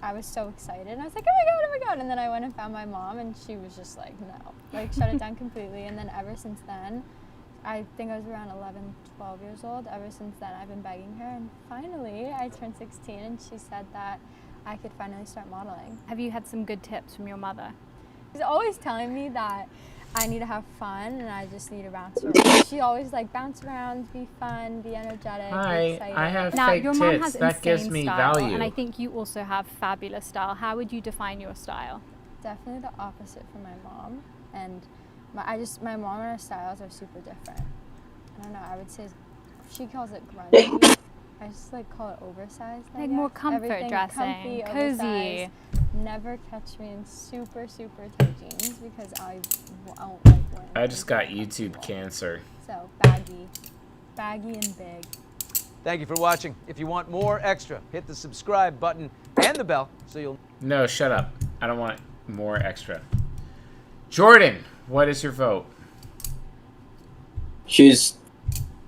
I was so excited, and I was like, oh my god, and then I went and found my mom, and she was just like, no, like shut it down completely. And then ever since then, I think I was around 11, 12 years old. Ever since then, I've been begging her, and finally, I turned 16, and she said that I could finally start modeling. Have you had some good tips from your mother? She's always telling me that I need to have fun, and I just need to bounce around. She always like bounce around, be fun, be energetic, Hi, be excited. I have Now, fake your mom tits. has That gives insane me style, value. and I think you also have fabulous style. How would you define your style? Definitely the opposite from my mom, and my mom and her styles are super different. I don't know. I would say she calls it grungy. I just like call it oversized. I Like more guess. comfort Everything dressing, comfy, cozy. oversized. Never catch me in super tight jeans because I won't like wearing. I just got YouTube cancer. So baggy. baggy and big. Thank you for watching. If you want more extra, hit the subscribe button and the bell so you'll... No, shut up. I don't want more extra. Jordan, what is your vote? She's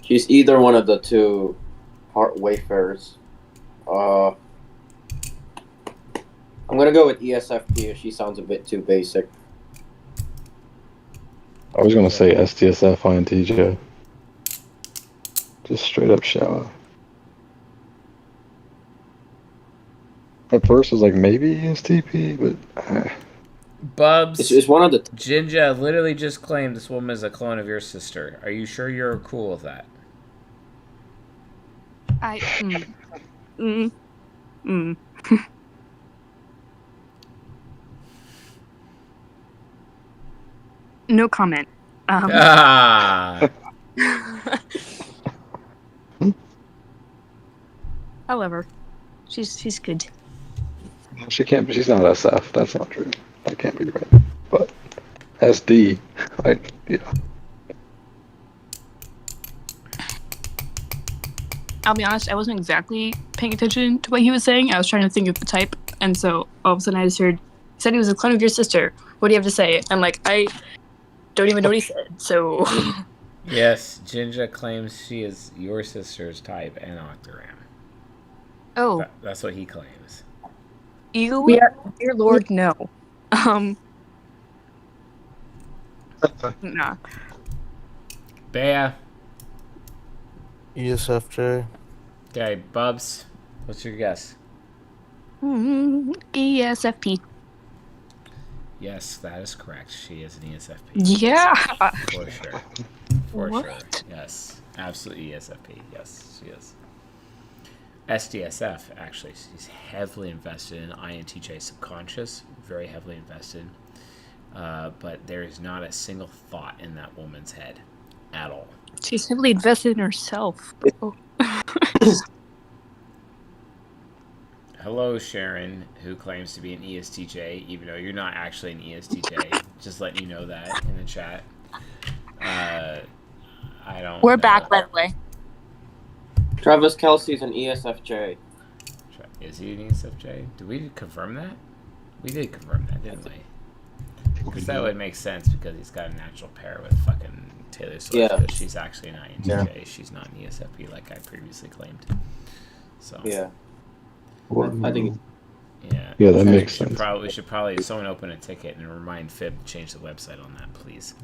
either one of the two Wayfarers. I'm gonna go with ESFP. She sounds a bit too basic. I was gonna say STSF INTJ. Just straight up shower. At first, I was like maybe ESTP, but. Bubs, it's one of the. Jinja literally just claimed this woman is a clone of your sister. Are you sure you're cool with that? No comment. However, she's good. She can't be. She's not SF. That's not true. That can't be right. But SD, yeah. I'll be honest, I wasn't exactly paying attention to what he was saying. I was trying to think of the type, and so all of a sudden I just heard, he said he was a clone of your sister. What do you have to say? I'm like, I don't even know what he said, so... Yes, Jinja claims she is your sister's type and Octogram. Oh. That's what he claims. You, dear Lord, no. Nah. Bea. ESFJ. Okay, Bubs, what's your guess? ESFP. Yes, that is correct. She is an ESFP. Yeah. For sure. For What? sure. Yes. Absolutely ESFP. Yes, she is. SDSF, actually. She's heavily invested in INTJ subconscious. Very heavily invested. But there is not a single thought in that woman's head at all. She's heavily invested in herself. Oh. Hello, Sharon, who claims to be an ESTJ, even though you're not actually an ESTJ. Just letting you know that in the chat. I don't We're know. back, by the way. Travis Kelce's an ESFJ. Is he an ESFJ? Did we confirm that? We did confirm that, didn't we? Because that would make sense because he's got a natural pair with fucking Taylor Swift. Yeah. Because she's actually an INTJ. Yeah. She's not an ESFP like I previously claimed. So. Yeah. I think. Yeah. Yeah, that we makes should sense. We should probably someone open a ticket and remind Fib to change the website on that, please.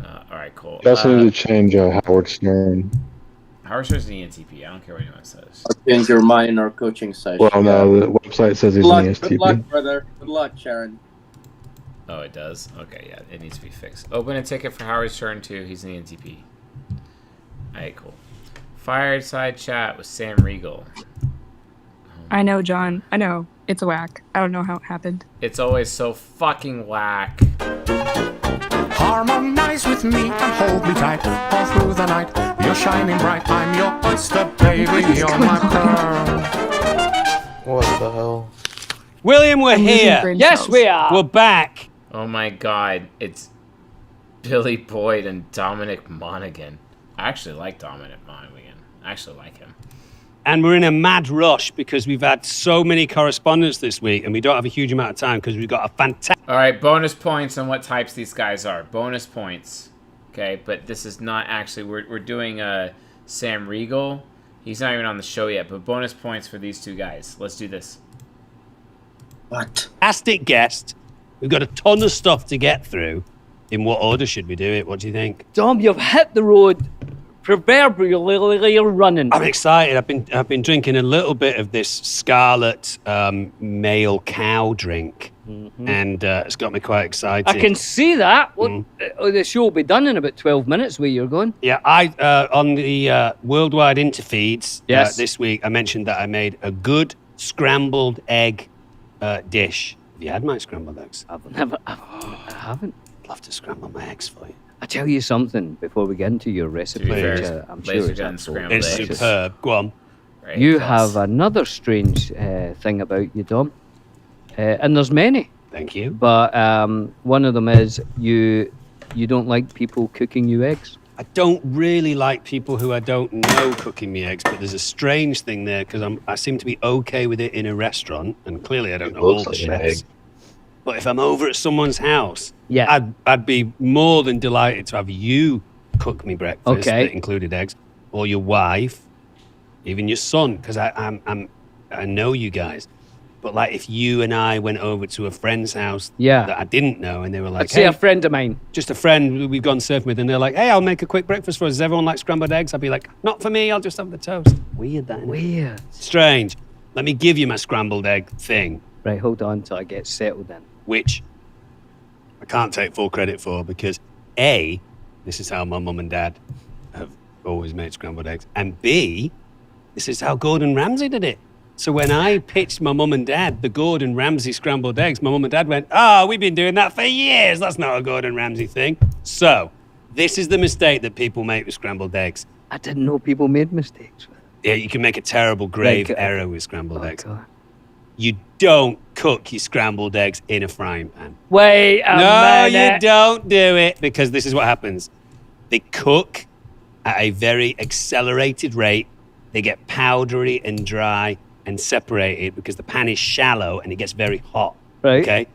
All right, cool. You also need to change Howard Stern. Howard Stern's an ENTP. I don't care what anyone says. Change your mind in our coaching session. Well, no, the website says he's an ESTP. Good luck, brother. Good luck, Sharon. Oh, it does? Okay, yeah, it needs to be fixed. Open a ticket for Howard Stern, too. He's an ENTP. Alright, cool. Fireside chat with Sam Riegel. I know, John. I know. It's a whack. I don't know how it happened. It's always so fucking whack. Harmonize with me and hold me tight all through the night. You're shining bright. I'm your oyster, baby. You're my pearl. What the hell? William, we're here. Yes, we are. We're back. Oh my god, it's Billy Boyd and Dominic Monaghan. I actually like Dominic Monaghan. I actually like him. And we're in a mad rush because we've had so many correspondents this week and we don't have a huge amount of time because we've got a fantastic... All right, bonus points on what types these guys are. Bonus points. Okay, but this is not actually... We're doing Sam Riegel. He's not even on the show yet, but bonus points for these two guys. Let's do this. What? Fantastic guest. We've got a ton of stuff to get through. In what order should we do it? What do you think? Dom, you've hit the road proverbially running. I'm excited. I've been drinking a little bit of this Scarlet male cow drink, and it's got me quite excited. I can see that. The show will be done in about 12 minutes. Where you're going? Yeah, I on the worldwide interfeeds Yes. this week, I mentioned that I made a good scrambled egg dish. Have you had my scrambled eggs? I haven't. I'd love to scramble my eggs for you. I tell you something before we get into your recipe. fair, which, I'm sure laser it's gun absolutely scrambled It's eggs. superb. Go on. Right, You yes. have another strange thing about you, Dom, and there's many. Thank you. But one of them is you don't like people cooking you eggs. I don't really like people who I don't know cooking me eggs, but there's a strange thing there because I seem to be okay with it in a restaurant, and clearly I don't know all the chefs. But if I'm over at someone's house, I'd be more than delighted to have you cook me breakfast that included eggs, or your wife, even your son, because I know you guys. But like if you and I went over to a friend's house that I didn't know, and they were like, I'd say a friend of mine. Just a friend we've gone surfing with, and they're like, hey, I'll make a quick breakfast for us. Does everyone like scrambled eggs? I'd be like, not for me, I'll just have the toast. Weird, that, isn't it? Weird. Strange. Let me give you my scrambled egg thing. Right, hold on till I get settled in. Which I can't take full credit for because A, this is how my mum and dad have always made scrambled eggs, and B, this is how Gordon Ramsay did it. So when I pitched my mum and dad the Gordon Ramsay scrambled eggs, my mum and dad went, we've been doing that for years. That's not a Gordon Ramsay thing. So this is the mistake that people make with scrambled eggs. I didn't know people made mistakes. Yeah, you can make a terrible grave error with scrambled eggs. God. You don't cook your scrambled eggs in a frying pan. Wait a minute. No, you don't do it, because this is what happens. They cook at a very accelerated rate. They get powdery and dry and separated because the pan is shallow and it gets very hot. Right. Okay?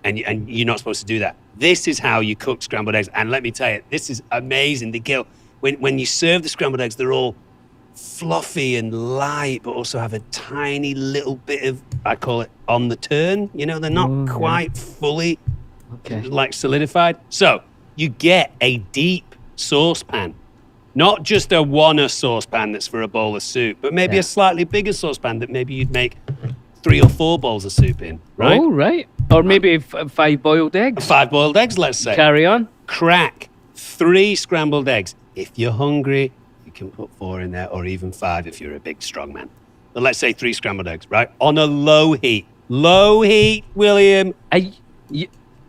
And you're not supposed to do that. This is how you cook scrambled eggs. And let me tell you, this is amazing. When you serve the scrambled eggs, they're all fluffy and light, but also have a tiny little bit of, I call it on the turn. You know, they're not quite fully like solidified. So you get a deep saucepan. Not just a one-er saucepan that's for a bowl of soup, but maybe a slightly bigger saucepan that maybe you'd make 3 or 4 bowls of soup in, right? Oh, right. Or maybe 5 boiled eggs. 5 boiled eggs, let's say. Carry on. Crack 3 scrambled eggs. If you're hungry, you can put 4 in there, or even 5 if you're a big, strong man. But let's say 3 scrambled eggs, right? On a low heat. Low heat, William.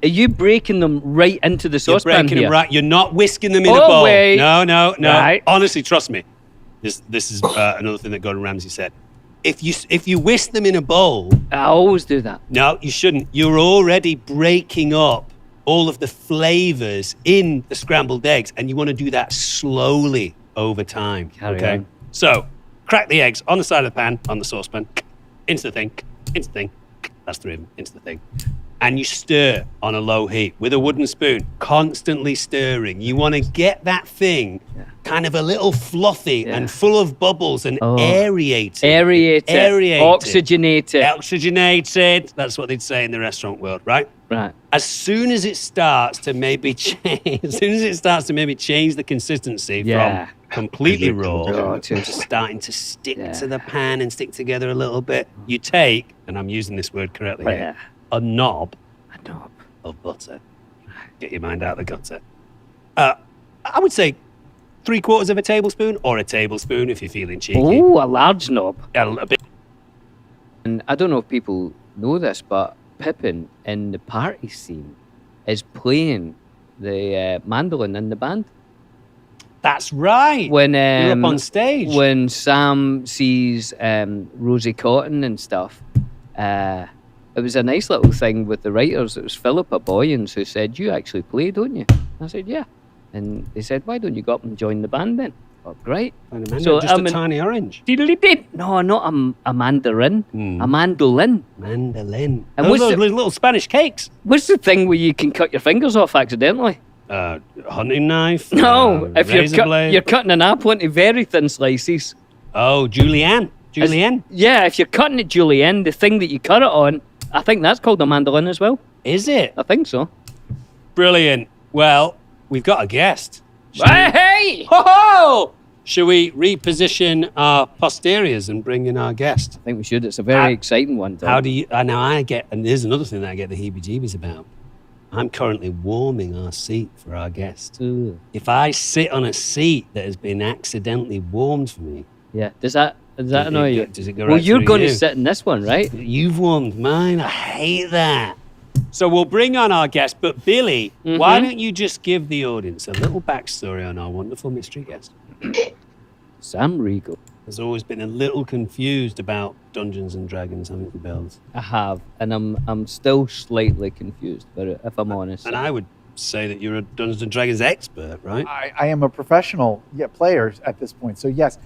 Are you breaking them right into the saucepan You're breaking here? them right. You're not whisking them in a bowl. Wait. No. Right. Honestly, trust me. This is another thing that Gordon Ramsay said. If you whisk them in a bowl... I always do that. No, you shouldn't. You're already breaking up all of the flavors in the scrambled eggs, and you want to do that slowly over time. Carry on. So, crack the eggs on the side of the pan, on the saucepan, into the thing. That's 3 of them, into the thing. And you stir on a low heat with a wooden spoon, constantly stirring. You want to get that thing kind of a little fluffy and full of bubbles and aerated. Aerated. Oxygenated. Oxygenated. That's what they'd say in the restaurant world, right? Right. As soon as it starts to maybe change, the consistency from completely raw to starting to stick to the pan and stick together a little bit, you take, and I'm using this word correctly here, a knob of butter. Get your mind out of the gutter. I would say 3/4 of a tablespoon, or a tablespoon if you're feeling cheeky. Oh, a large knob. A bit. And I don't know if people know this, but Pippin in the party scene is playing the mandolin in the band. That's right. When you're up on stage. When Sam sees Rosie Cotton and stuff, it was a nice little thing with the writers. It was Philippa Boyens who said, "You actually play, don't you?" I said, "Yeah." And they said, "Why don't you go up and join the band then?" Oh, great. So just a tiny orange. No, not a mandarin. A mandolin. Mandolin. And what's those little Spanish cakes? What's the thing where you can cut your fingers off accidentally? Hunting knife. No, if blade. you're cutting an apple into very thin slices. Oh, julienne. Yeah, if you're cutting it julienne, the thing that you cut it on, I think that's called a mandolin as well. Is it? I think so. Brilliant. Well, we've got a guest. Hey! Ho-ho! Shall we reposition our posteriors and bring in our guest? I think we should. It's a very exciting one. Tom. How do you... and there's another thing that I get the heebie-jeebies about. I'm currently warming our seat for our guest. Ooh. If I sit on a seat that has been accidentally warmed for me... Yeah, does that annoy you? Does it go well, right you're through going you? to sit in this one, right? You've warmed mine. I hate that. So we'll bring on our guest, but Billy, why don't you just give the audience a little backstory on our wonderful mystery guest? Sam Riegel has always been a little confused about Dungeons and Dragons, haven't you, Bells? I have, and I'm still slightly confused, but if I'm honest. And I would say that you're a Dungeons and Dragons expert, right? I am a professional player at this point. So yes,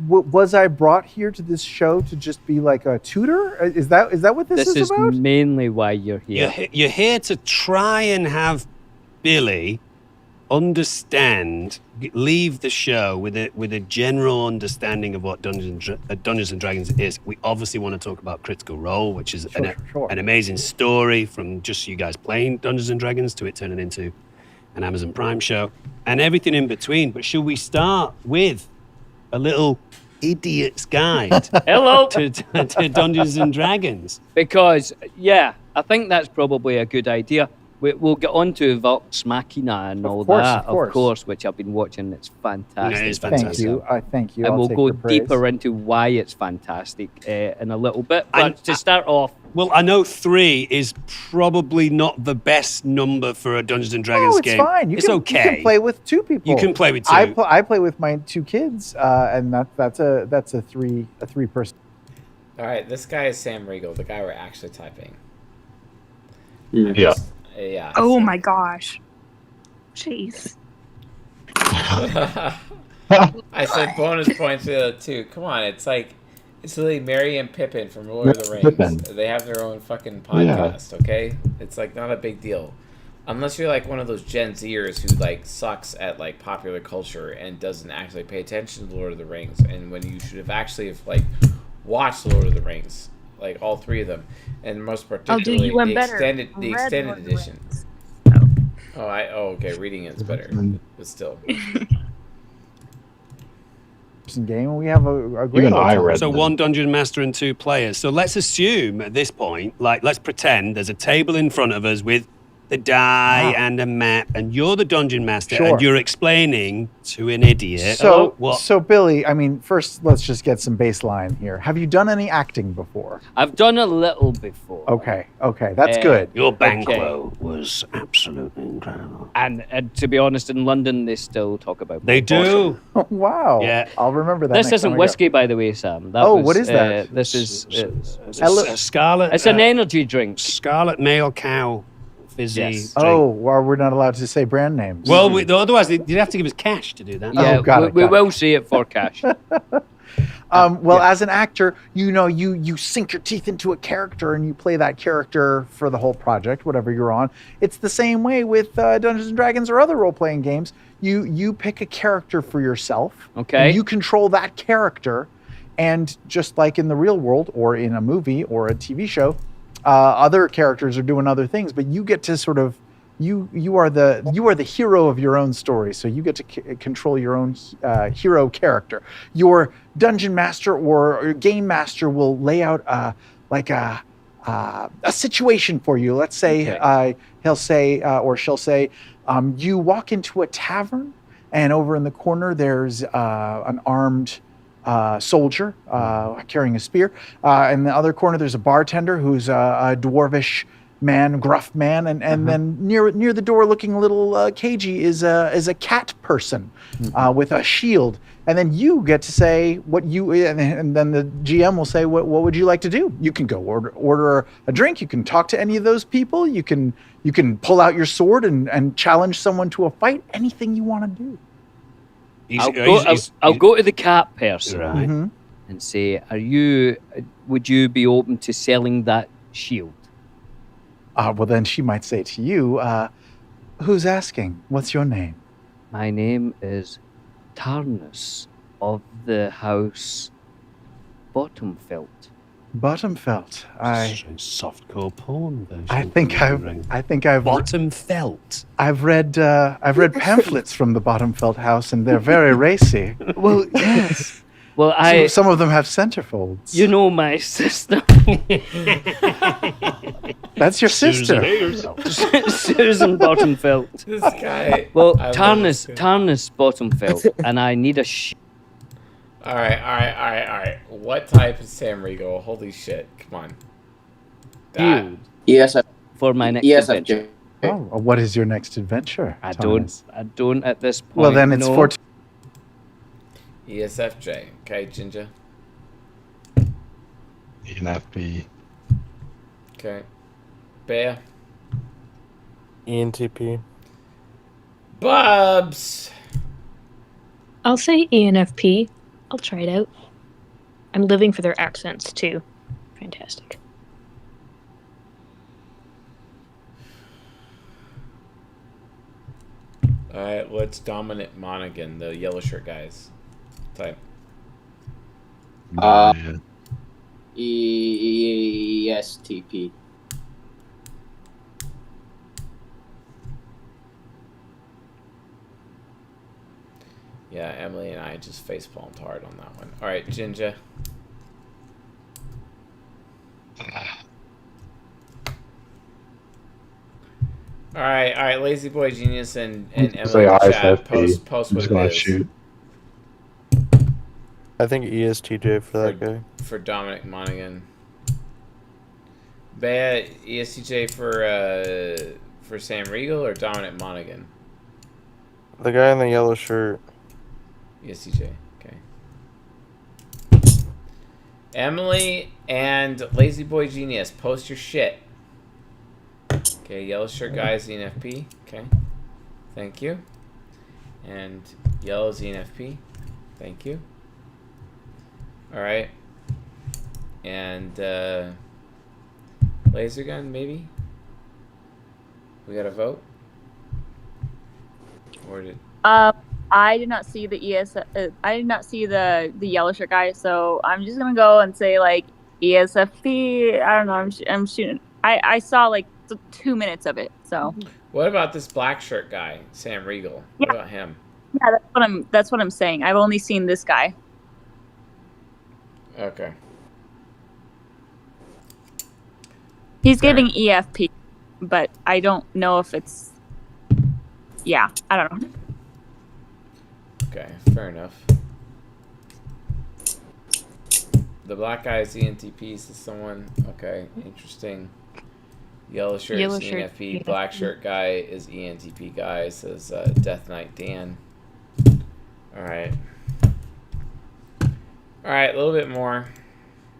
was I brought here to this show to just be like a tutor? Is that what this is about? This is mainly why you're here. You're here to try and have Billy leave the show with a general understanding of what Dungeons and Dragons is. We obviously want to talk about Critical Role, which is an amazing story from just you guys playing Dungeons and Dragons to it turning into an Amazon Prime show and everything in between. But should we start with a little idiot's guide Hello. to Dungeons and Dragons? Because, I think that's probably a good idea. We'll get on to Vox Machina and all that, of course, which I've been watching. It's fantastic. It is fantastic. Thank you. And I'll we'll take go your praise. deeper into why it's fantastic in a little bit. But to start off... Well, I know 3 is probably not the best number for a Dungeons and Dragons game. It's fine. It's okay. You can play with 2 people. You can play with 2. I play with my 2 kids, and that's a 3-person. All right, this guy is Sam Riegel, the guy we're actually typing. Yeah. Yeah. Oh my gosh. Jeez. I said bonus points too. Come on, it's literally Merry and Pippin from Lord of the Rings. Pippin. They have their own fucking podcast, okay? It's like not a big deal. Unless you're like one of those Gen Zers who like sucks at like popular culture and doesn't actually pay attention to Lord of the Rings, and when you should have actually like watched Lord of the Rings. Like all 3 of them, and most particularly the extended edition. Okay, reading it's better, but still. Game, we have a great. So 1 dungeon master and 2 players. So let's assume at this point, let's pretend there's a table in front of us with the die and a map, and you're the dungeon master, and you're explaining to an idiot. So Billy, I mean, first let's just get some baseline here. Have you done any acting before? I've done a little before. Okay, that's good. Your Banquo was absolutely incredible. And to be honest, in London they still talk about. They do. Oh, wow. Yeah. I'll remember that. This next isn't time I go. whiskey, by the way, Sam. What is that? This is Scarlet. It's an energy drink. Scarlet Male Cow. Fizzy drink. Oh, well, we're not allowed to say brand names. Well, otherwise you'd have to give us cash to do that. Yeah, got it. We will see it for cash. As an actor, you sink your teeth into a character and you play that character for the whole project, whatever you're on. It's the same way with Dungeons and Dragons or other role-playing games. You pick a character for yourself. Okay. And you control that character, and just like in the real world or in a movie or a TV show, other characters are doing other things, but you get to sort of you are the hero of your own story, so you get to control your own hero character. Your dungeon master or game master will lay out a situation for you. Let's say he'll say or she'll say, you walk into a tavern, and over in the corner there's an armed soldier carrying a spear. In the other corner, there's a bartender who's a dwarvish man, gruff man, and then near the door, looking a little cagey, is a cat person with a shield. And then you get to say what you, and then the GM will say, what would you like to do? You can go order a drink. You can talk to any of those people. You can pull out your sword and challenge someone to a fight. Anything you want to do. I'll go to the cat person Right. and say, would you be open to selling that shield? Well, then she might say to you, who's asking? What's your name? My name is Tarnus of the house Bottomfelt. Bottomfelt. Softcore porn version. I think I've Bottomfelt. I've read pamphlets from the Bottomfelt house, and they're very racy. Well, yes. Well, some of them have centerfolds. You know my sister. That's your sister. Susan Bottomfelt. This guy. Well, Tarnus Bottomfelt, and I need a All right. What type is Sam Riegel? Holy shit! Come on. Yes. For my next adventure. Oh, what is your next adventure? I don't at this point. Well, then it's for. ESFJ. Okay, Ginger. ENFP. Okay. Bear. ENTP. Bubs. I'll say ENFP. I'll try it out. I'm living for their accents too. Fantastic. Alright, what's Dominic Monaghan, the yellow shirt guys? Type. ESTP. Yeah, Emily and I just facepalmed hard on that one. Alright, Jinja. Alright, Lazy Boy Genius and Emily in chat. Post what it is. Shoot. I think ESTJ for that guy. For Dominic Monaghan. Bad ESTJ for Sam Riegel or Dominic Monaghan? The guy in the yellow shirt. ESTJ, okay. Emily and Lazy Boy Genius, post your shit. Okay, yellow shirt guy is ENFP. Okay, thank you. And yellow is ENFP. Thank you. All right. And laser gun, maybe. We got a vote. Or did? I did not see the I did not see the yellow shirt guy, so I'm just gonna go and say like ESFP. I don't know. I'm shooting. I saw like 2 minutes of it. So. What about this black shirt guy, Sam Riegel? Yeah. What about him? Yeah, that's what I'm saying. I've only seen this guy. Okay. He's giving EFP, but I don't know if it's. Yeah, I don't know. Okay, fair enough. The black guy is ENTP, says someone. Okay, interesting. Yellow shirt is ENFP. shirt. Black shirt guy is ENTP guy, says Death Knight Dan. Alright. Alright, a little bit more.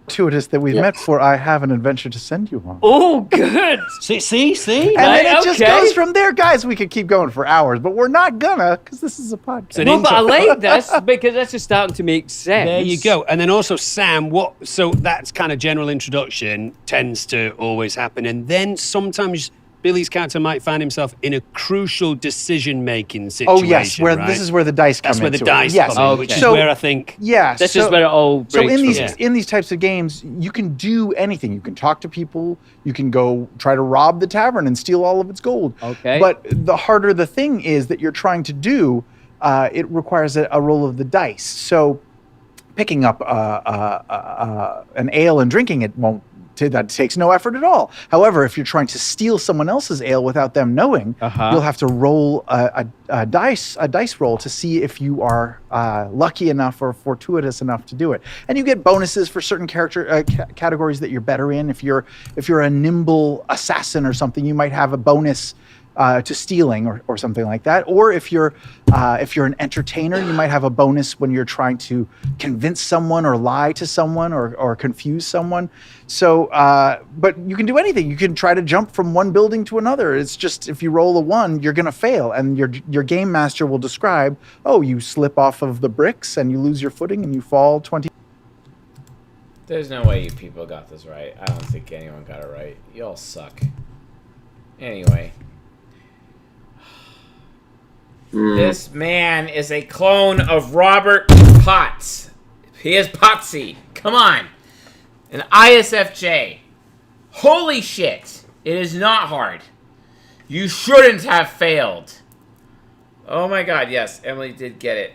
Gratuitous that we've met for I have an adventure to send you on. Oh, good. See? And then it just goes from there. Guys, we could keep going for hours, but we're not gonna because this is a podcast. No, but I like this because this is starting to make sense. There you go. And then also, Sam, so that's kind of general introduction tends to always happen. And then sometimes Billy's character might find himself in a crucial decision-making situation. Oh, yes, where right? this is where the dice come in. That's where the dice yes. come in, which is where I think... Yeah. This is where it all breaks in these types of games, you can do anything. You can talk to people. You can go try to rob the tavern and steal all of its gold. Okay. But the harder the thing is that you're trying to do, it requires a roll of the dice. So picking up an ale and drinking it that takes no effort at all. However, if you're trying to steal someone else's ale without them knowing, you'll have to roll a dice roll to see if you are lucky enough or fortuitous enough to do it. And you get bonuses for certain character categories that you're better in. If you're a nimble assassin or something, you might have a bonus to stealing or something like that. Or if you're an entertainer, you might have a bonus when you're trying to convince someone or lie to someone or confuse someone. So, but you can do anything. You can try to jump from one building to another. It's just if you roll a 1, you're going to fail. And your game master will describe, oh, you slip off of the bricks and you lose your footing and you fall 20. There's no way you people got this right. I don't think anyone got it right. You all suck. Anyway. This man is a clone of Robert Potts. He is Potsy. Come on. An ISFJ. Holy shit. It is not hard. You shouldn't have failed. Oh my god, yes. Emily did get it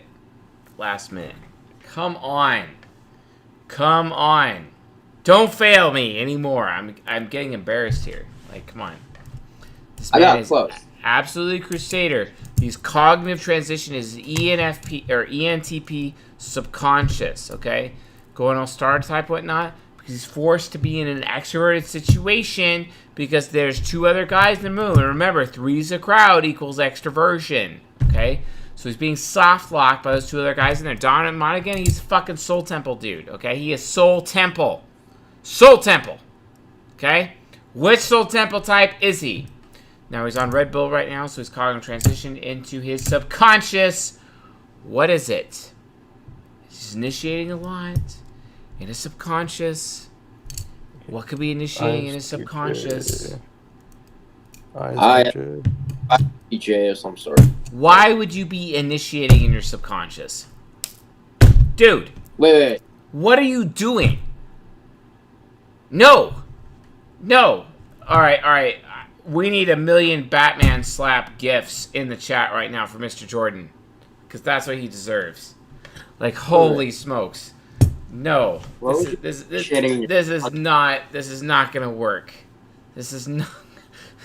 last minute. Come on. Come on. Don't fail me anymore. I'm getting embarrassed here. Like, come on. This man is absolutely Crusader. His cognitive transition is ENFP or ENTP subconscious, okay? Going all star type, whatnot, because he's forced to be in an extroverted situation because there's 2 other guys in the room. And remember, 3's a crowd equals extroversion, okay? So he's being soft locked by those 2 other guys in there. Dominic Monaghan, he's a fucking Soul Temple dude, okay? He is Soul Temple. Soul Temple, okay? Which Soul Temple type is he? Now he's on Red Bull right now, so he's cognitive transition into his subconscious. What is it? He's initiating a lot in his subconscious. What could be initiating in his subconscious? DJ of some sort. Why would you be initiating in your subconscious? Dude. Wait. What are you doing? No. Alright. We need 1 million Batman slap gifts in the chat right now for Mr. Jordan. Because that's what he deserves. Like, holy smokes. No. This is not gonna work. This is not...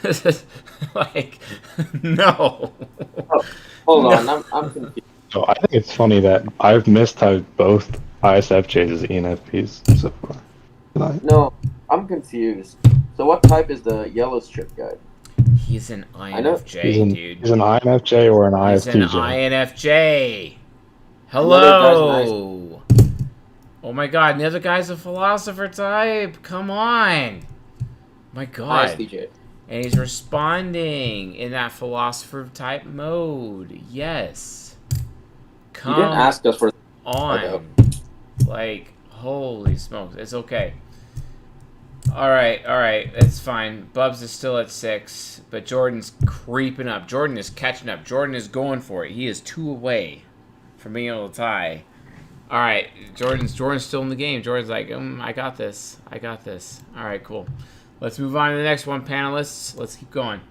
This is like... No. Hold on, I'm confused. So I think it's funny that I've mistyped both ISFJs as ENFPs so far tonight. No, I'm confused. So what type is the yellow strip guy? He's an INFJ, dude. He's an INFJ or an ISTJ? He's an INFJ. Hello. Oh my god, and the other guy's a philosopher type. Come on. My god. ISTJ. And he's responding in that philosopher type mode. Yes. Come You didn't ask us for on. Like, holy smokes. It's okay. Alright. It's fine. Bubs is still at 6, but Jordan's creeping up. Jordan is catching up. Jordan is going for it. He is 2 away from being able to tie. Alright. Jordan's still in the game. Jordan's like, I got this. Alright, cool. Let's move on to the next one, panelists. Let's keep going.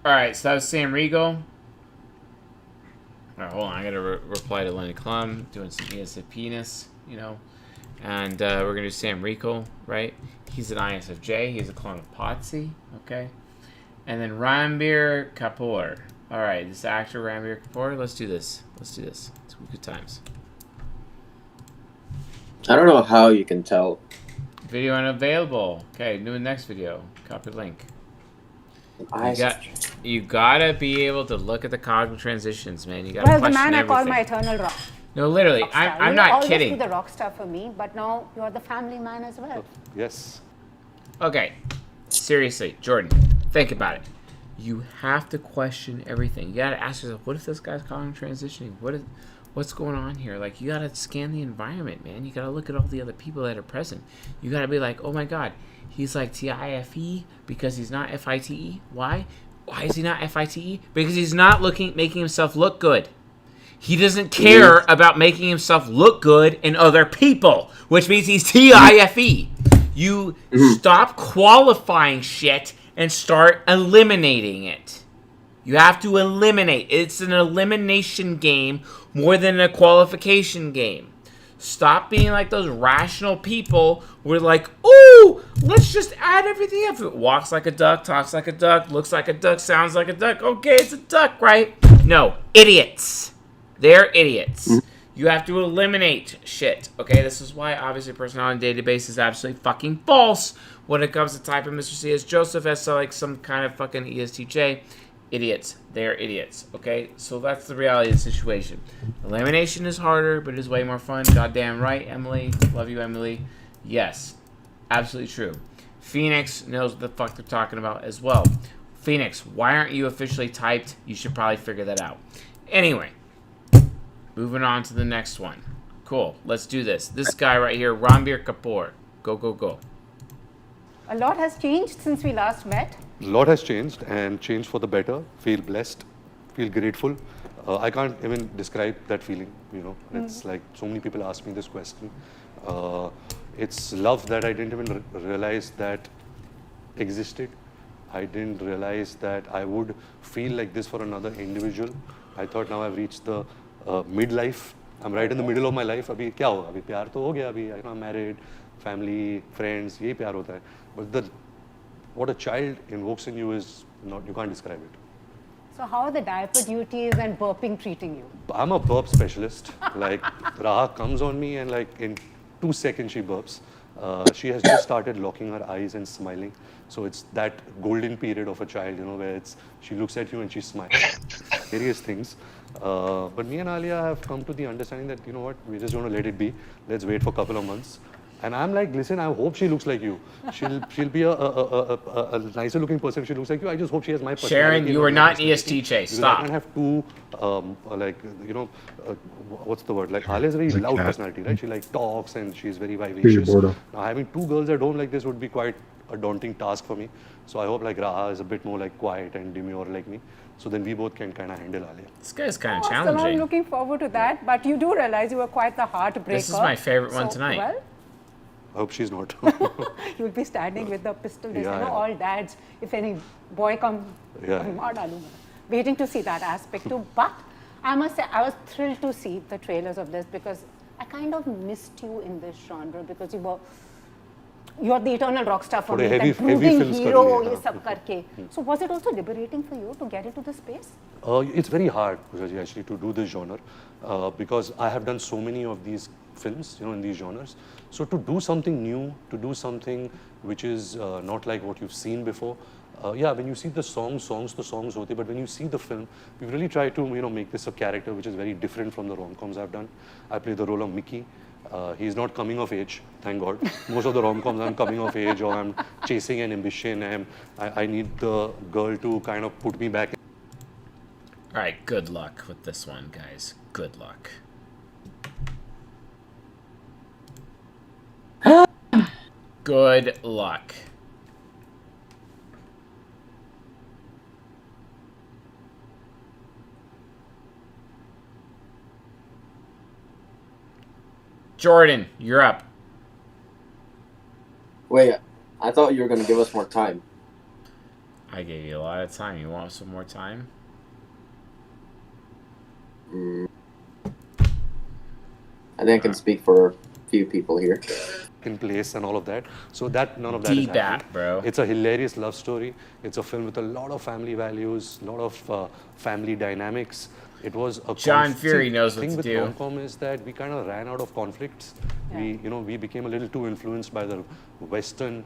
Alright, so that was Sam Riegel. Alright, hold on. I gotta reply to Lenny Klum, doing some ESFP-ness, And we're going to do Sam Riegel, right? He's an ISFJ. He's a clone of Potsy, okay? And then Ranbir Kapoor. All right, this actor, Ranbir Kapoor. Let's do this. It's good times. I don't know how you can tell. Video unavailable. Okay, new next video. Copy link. You gotta be able to look at the cognitive transitions, man. You gotta question everything. the man I call my eternal rock. No, literally, I'm not kidding. You always be the rock star for me, but now you're the family man as well. Yes. Okay, seriously, Jordan, think about it. You have to question everything. You gotta ask yourself, what if this guy's cognitive transitioning? What's going on here? Like, you gotta scan the environment, man. You gotta look at all the other people that are present. You gotta be like, oh my god, he's like TIFE because he's not FITE. Why? Why is he not FITE? Because he's not making himself look good. He doesn't care about making himself look good in other people, which means he's TIFE. You stop qualifying shit and start eliminating it. You have to eliminate. It's an elimination game more than a qualification game. Stop being like those rational people who are like, ooh, let's just add everything up. It walks like a duck, talks like a duck, looks like a duck, sounds like a duck. Okay, it's a duck, right? No, idiots. They're idiots. You have to eliminate shit. Okay, this is why obviously personality database is absolutely fucking false when it comes to typing Mr. C as Joseph as like some kind of fucking ESTJ. Idiots. They're idiots. Okay, so that's the reality of the situation. Elimination is harder, but it is way more fun. Goddamn right, Emily. Love you, Emily. Yes, absolutely true. Phoenix knows what the fuck they're talking about as well. Phoenix, why aren't you officially typed? You should probably figure that out. Anyway. Moving on to the next one. Cool. Let's do this. This guy right here, Ranbir Kapoor. Go. A lot has changed since we last met. A lot has changed and changed for the better. Feel blessed, feel grateful. I can't even describe that feeling, It's like so many people ask me this question. It's love that I didn't even realize that existed. I didn't realize that I would feel like this for another individual. I thought now I've reached the midlife. I'm right in the middle of my life. अभी क्या होगा? अभी प्यार तो हो गया अभी. I'm married, family, friends. यही प्यार होता है. But what a child invokes in you is you can't describe it. So how are the diaper duties and burping treating you? I'm a burp specialist. Like Raha comes on me and like in 2 seconds she burps. She has just started locking her eyes and smiling. So it's that golden period of a child, where she looks at you and she smiles. Various things. But me and Alia have come to the understanding that, we just want to let it be. Let's wait for a couple of months. And I'm like, listen, I hope she looks like you. She'll be a nicer looking person if she looks like you. I just hope she has my personality. Sharon, you are not ESTJ. Stop. I can't have two, what's the word? Like, Alia is a very loud personality, right? She like talks and she's very vivacious. Now, having two girls that don't like this would be quite a daunting task for me. So I hope like Raha is a bit more like quiet and demure like me. So then we both can kind of handle Alia. This guy's kind of So challenging. I'm looking forward to that. But you do realize you were quite the heartbreaker. This is my favorite one tonight. Well, I hope she's not. you'll be standing with the pistol. Yeah, I know all dads, if any boy comes, waiting to see that aspect too. But I must say, I was thrilled to see the trailers of this because I kind of missed you in this genre because you're the eternal rock star for me, that brooding hero, ye sab karke. So was it also liberating for you to get into the space? It's very hard, Poojaji, actually, to do this genre because I have done so many of these films, in these genres. So to do something new, to do something which is not like what you've seen before, when you see the songs hote, but when you see the film, we really try to, make this a character which is very different from the rom-coms I've done. I play the role of Mickey. He's not coming of age, thank God. Most of the rom-coms I'm coming of age or I'm chasing an ambition and I need the girl to kind of put me back. All right, good luck with this one, guys. Good luck. Good luck. Jordan, you're up. Wait, I thought you were going to give us more time. I gave you a lot of time. You want some more time? I think I can speak for a few people here. In place and all of that. So that none of that is happening. Bro. It's a hilarious love story. It's a film with a lot of family values, a lot of family dynamics. It was a John Fury knows what to do. The thing do. with rom-com is that we kind of ran out of conflicts. Yeah. We became a little too influenced by the Western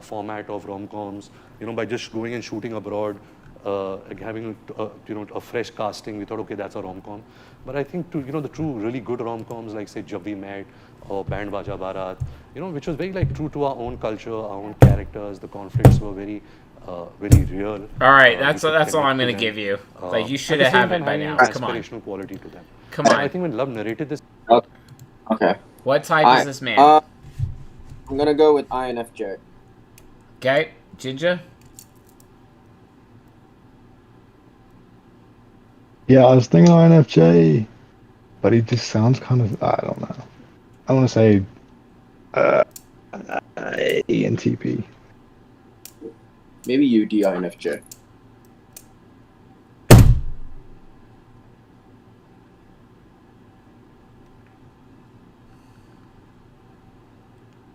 format of rom-coms. By just going and shooting abroad, having a fresh casting, we thought, okay, that's a rom-com. But I think the true really good rom-coms like say Jab We Met or Band Baja Barat, which was very like true to our own culture, our own characters. The conflicts were very real. All right, that's all I'm going to give you. Like you should have it by now. Come on. Aspirational quality to them. Come on. I think when Love narrated this. Okay. What type is this man? I'm gonna go with INFJ. Okay, Ginger. Yeah, I was thinking INFJ, but he just sounds kind of, I don't know. I want to say ENTP. Maybe you, INFJ.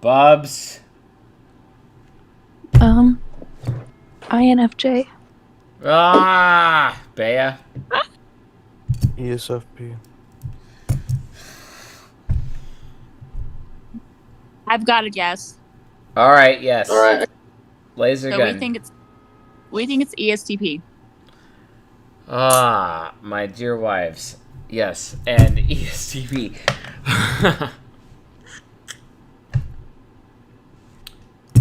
Bubs. INFJ. Ah, Bea. ESFP. I've got a guess. All right, yes. All right. Laser So gun. we think it's ESTP. Ah, my dear wives. Yes, and ESTP.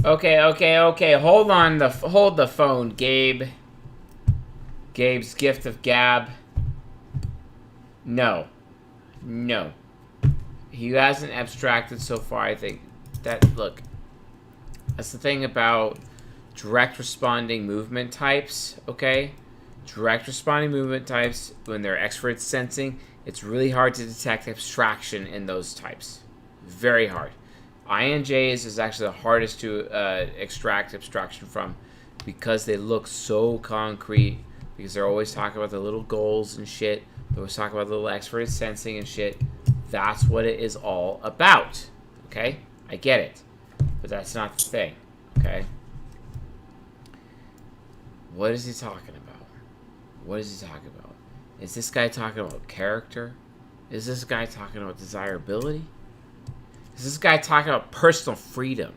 Okay. Hold the phone, Gabe. Gabe's gift of gab. No. He hasn't abstracted so far. I think look. That's the thing about direct responding movement types, okay? Direct responding movement types, when they're expert sensing, it's really hard to detect abstraction in those types. Very hard. INJs is actually the hardest to extract abstraction from because they look so concrete, because they're always talking about the little goals and shit. They always talk about the little expert sensing and shit. That's what it is all about, okay? I get it, but that's not the thing, okay? What is he talking about? What is he talking about? Is this guy talking about character? Is this guy talking about desirability? Is this guy talking about personal freedom?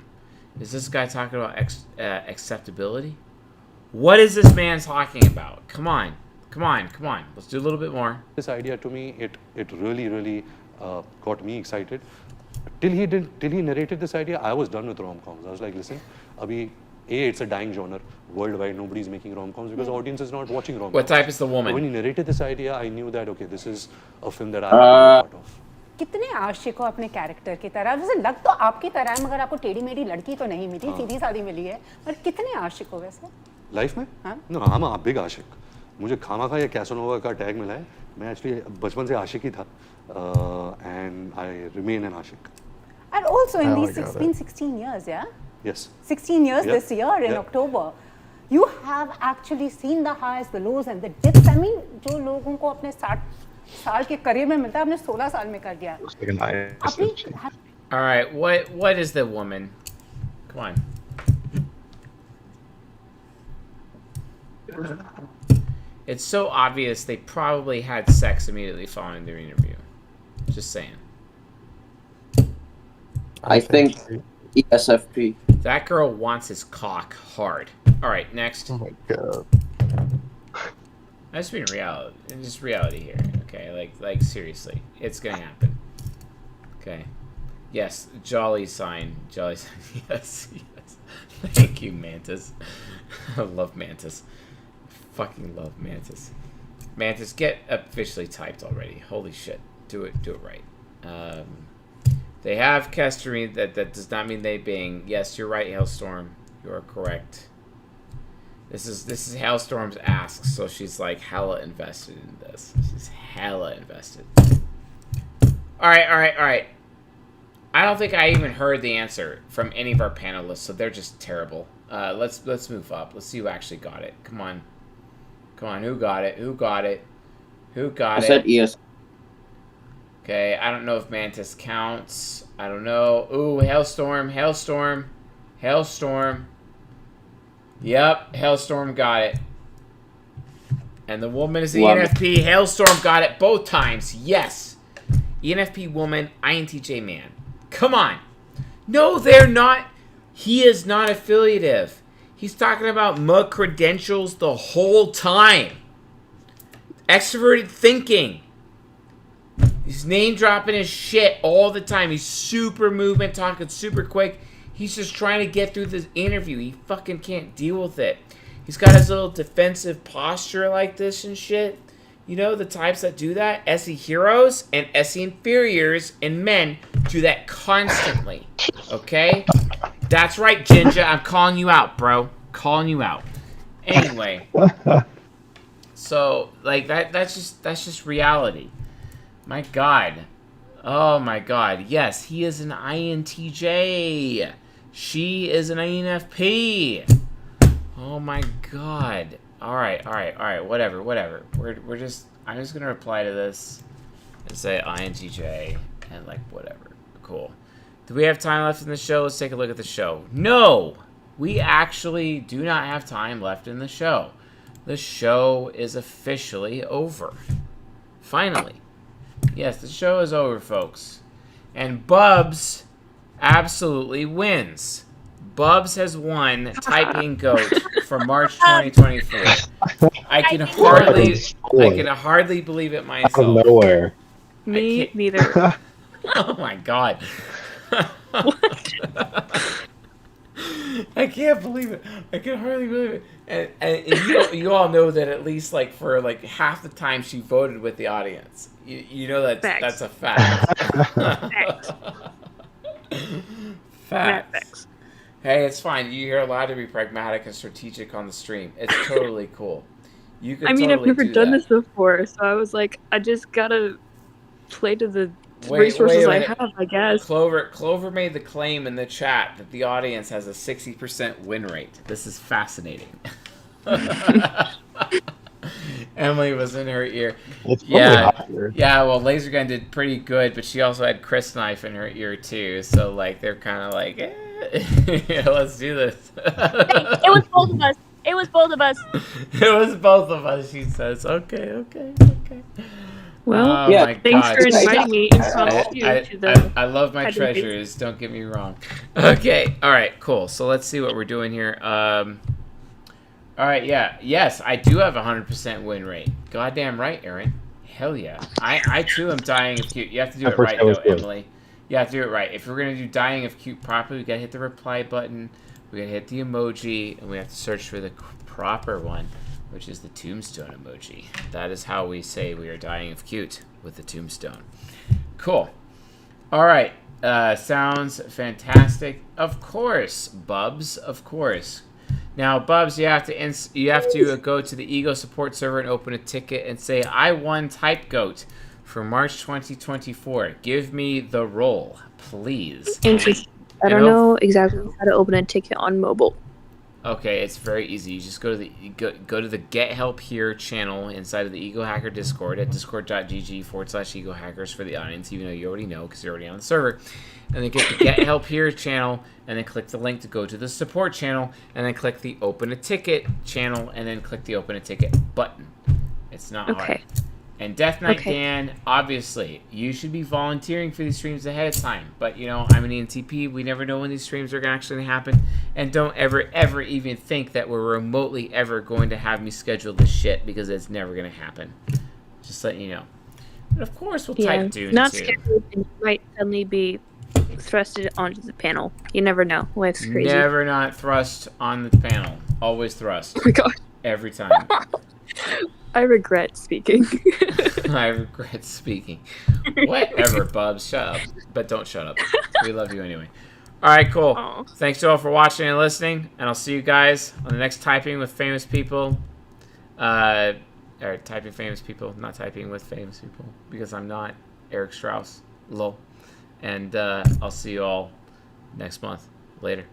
Is this guy talking about acceptability? What is this man talking about? Come on. Let's do a little bit more. This idea to me, it really got me excited. till he narrated this idea, I was done with rom-coms. I was like, listen, it's a dying genre worldwide. Nobody's making rom-coms because the audience is not watching rom-coms. What type is the woman? But when he narrated this idea, I knew that okay, this is a film that I have to be part of. कितने आशिक हो अपने character की तरह? वैसे लग तो आपकी तरह है, मगर आपको टेढ़ी मेढ़ी लड़की तो नहीं मिली, सीधी सादी मिली है, पर कितने आशिक हो वैसे? लाइफ में? No, I'm a big आशिक. मुझे खामा ये कैसोनोवा का टैग मिला है. मैं एक्चुअली बचपन से आशिक ही था, and I remain an Ashique. And also in these 16 years, yeah? Yes. 16 years this year in October. You have actually seen the highs, the lows and the dips. I mean, जो लोगों को अपने 60 साल के career में मिलता है, आपने 16 साल में कर दिया. All right, what is the woman? Come on. It's so obvious they probably had sex immediately following their interview. Just saying. I think ESFP. That girl wants his cock hard. All right, next. Oh my god. I just mean reality. Just reality here. Okay, like seriously, it's gonna happen. Okay. Yes, jolly sign. Jolly sign. Yes, yes. Thank you, Mantis. I love Mantis. Fucking love Mantis. Mantis, get officially typed already. Holy shit. Do it right. They have Kesterine. That does not mean they bang. Yes, you're right, Hailstorm. You are correct. This is Hailstorm's ask, so she's like hella invested in this. She's hella invested. Alright. I don't think I even heard the answer from any of our panelists, so they're just terrible. Let's move up. Let's see who actually got it. Come on, who got it? I said ES. Okay, I don't know if Mantis counts. I don't know. Ooh, Hailstorm. Yep, Hailstorm got it. And the woman is the ENFP. Hailstorm got it both times. Yes. ENFP woman, INTJ man. Come on. No, they're not. He is not affiliative. He's talking about mug credentials the whole time. Extroverted thinking. He's name dropping his shit all the time. He's super movement, talking super quick. He's just trying to get through this interview. He fucking can't deal with it. He's got his little defensive posture like this and shit. You know, the types that do that, SE heroes and SE inferiors and men do that constantly. Okay? That's right, Ginger. I'm calling you out, bro. Calling you out. Anyway. So, like, that's just reality. My God. Oh, my God. Yes, he is an INTJ. She is an INFP. Oh, my God. All right. Whatever. I'm just going to reply to this and say INTJ and, like, whatever. Cool. Do we have time left in the show? Let's take a look at the show. No! We actually do not have time left in the show. The show is officially over. Finally. Yes, the show is over, folks. And Bubs absolutely wins. Bubs has won Typing Goat for March 2024. I can hardly believe it myself. Out of nowhere. Me neither. Oh my God. I can't believe it. I can hardly believe it. And you all know that at least like for like half the time she voted with the audience. You know that's a fact. Facts. Hey, it's fine. You're allowed to be pragmatic and strategic on the stream. It's totally cool. You could. I mean, totally I've never done this before, so I was like, I just gotta play to the resources I have, I guess. Clover made the claim in the chat that the audience has a 60% win rate. This is fascinating. Emily was in her ear. Yeah. Well, Laser Gun did pretty good, but she also had Chris Knife in her ear too. So like, they're kind of like, let's do this. It was both of us. It was both of us. She says, okay. Well, my thanks God. for inviting me into I love my treasures. Don't get me wrong. Okay. All right. Cool. So let's see what we're doing here. All right. Yeah. Yes, I do have a 100% win rate. Goddamn right, Aaron. Hell yeah. I too am dying of cute. You have to do it right though, Emily. You have to do it right. If we're going to do dying of cute properly, we got to hit the reply button. We got to hit the emoji. And we have to search for the proper one, which is the tombstone emoji. That is how we say we are dying of cute, with the tombstone. Cool. All right. Sounds fantastic. Of course, Bubs. Of course. Now, Bubs, you have to go to the Ego support server and open a ticket and say, I won Type Goat for March 2024. Give me the role, please. Interesting. I don't know exactly how to open a ticket on mobile. Okay, it's very easy. You just go to the Get Help Here channel inside of the Ego Hacker Discord at discord.gg/Ego Hackers for the audience, even though you already know because you're already on the server. And then get the Get Help Here channel, and then click the link to go to the support channel, and then click the Open a Ticket channel, and then click the Open a Ticket button. It's not hard. And Death Knight Dan, obviously, you should be volunteering for these streams ahead of time. But, you know, I'm an ENTP. We never know when these streams are actually going to happen. And don't ever even think that we're remotely ever going to have me schedule this shit, because it's never going to happen. Just letting you know. But, of course, we'll type Dune, not too. scheduled, and you might suddenly be thrusted onto the panel. You never know. Life's crazy. Never not thrust on the panel. Always thrust. Oh my god. Every time. I regret speaking. I regret speaking. Whatever, Bubs. Shut up. But don't shut up. We love you anyway. All right, cool. Aww. Thanks to all for watching and listening. And I'll see you guys on the next Typing with Famous People. Or Typing Famous People, not Typing with Famous People. Because I'm not Eric Strauss. Lol. And I'll see you all next month. Later.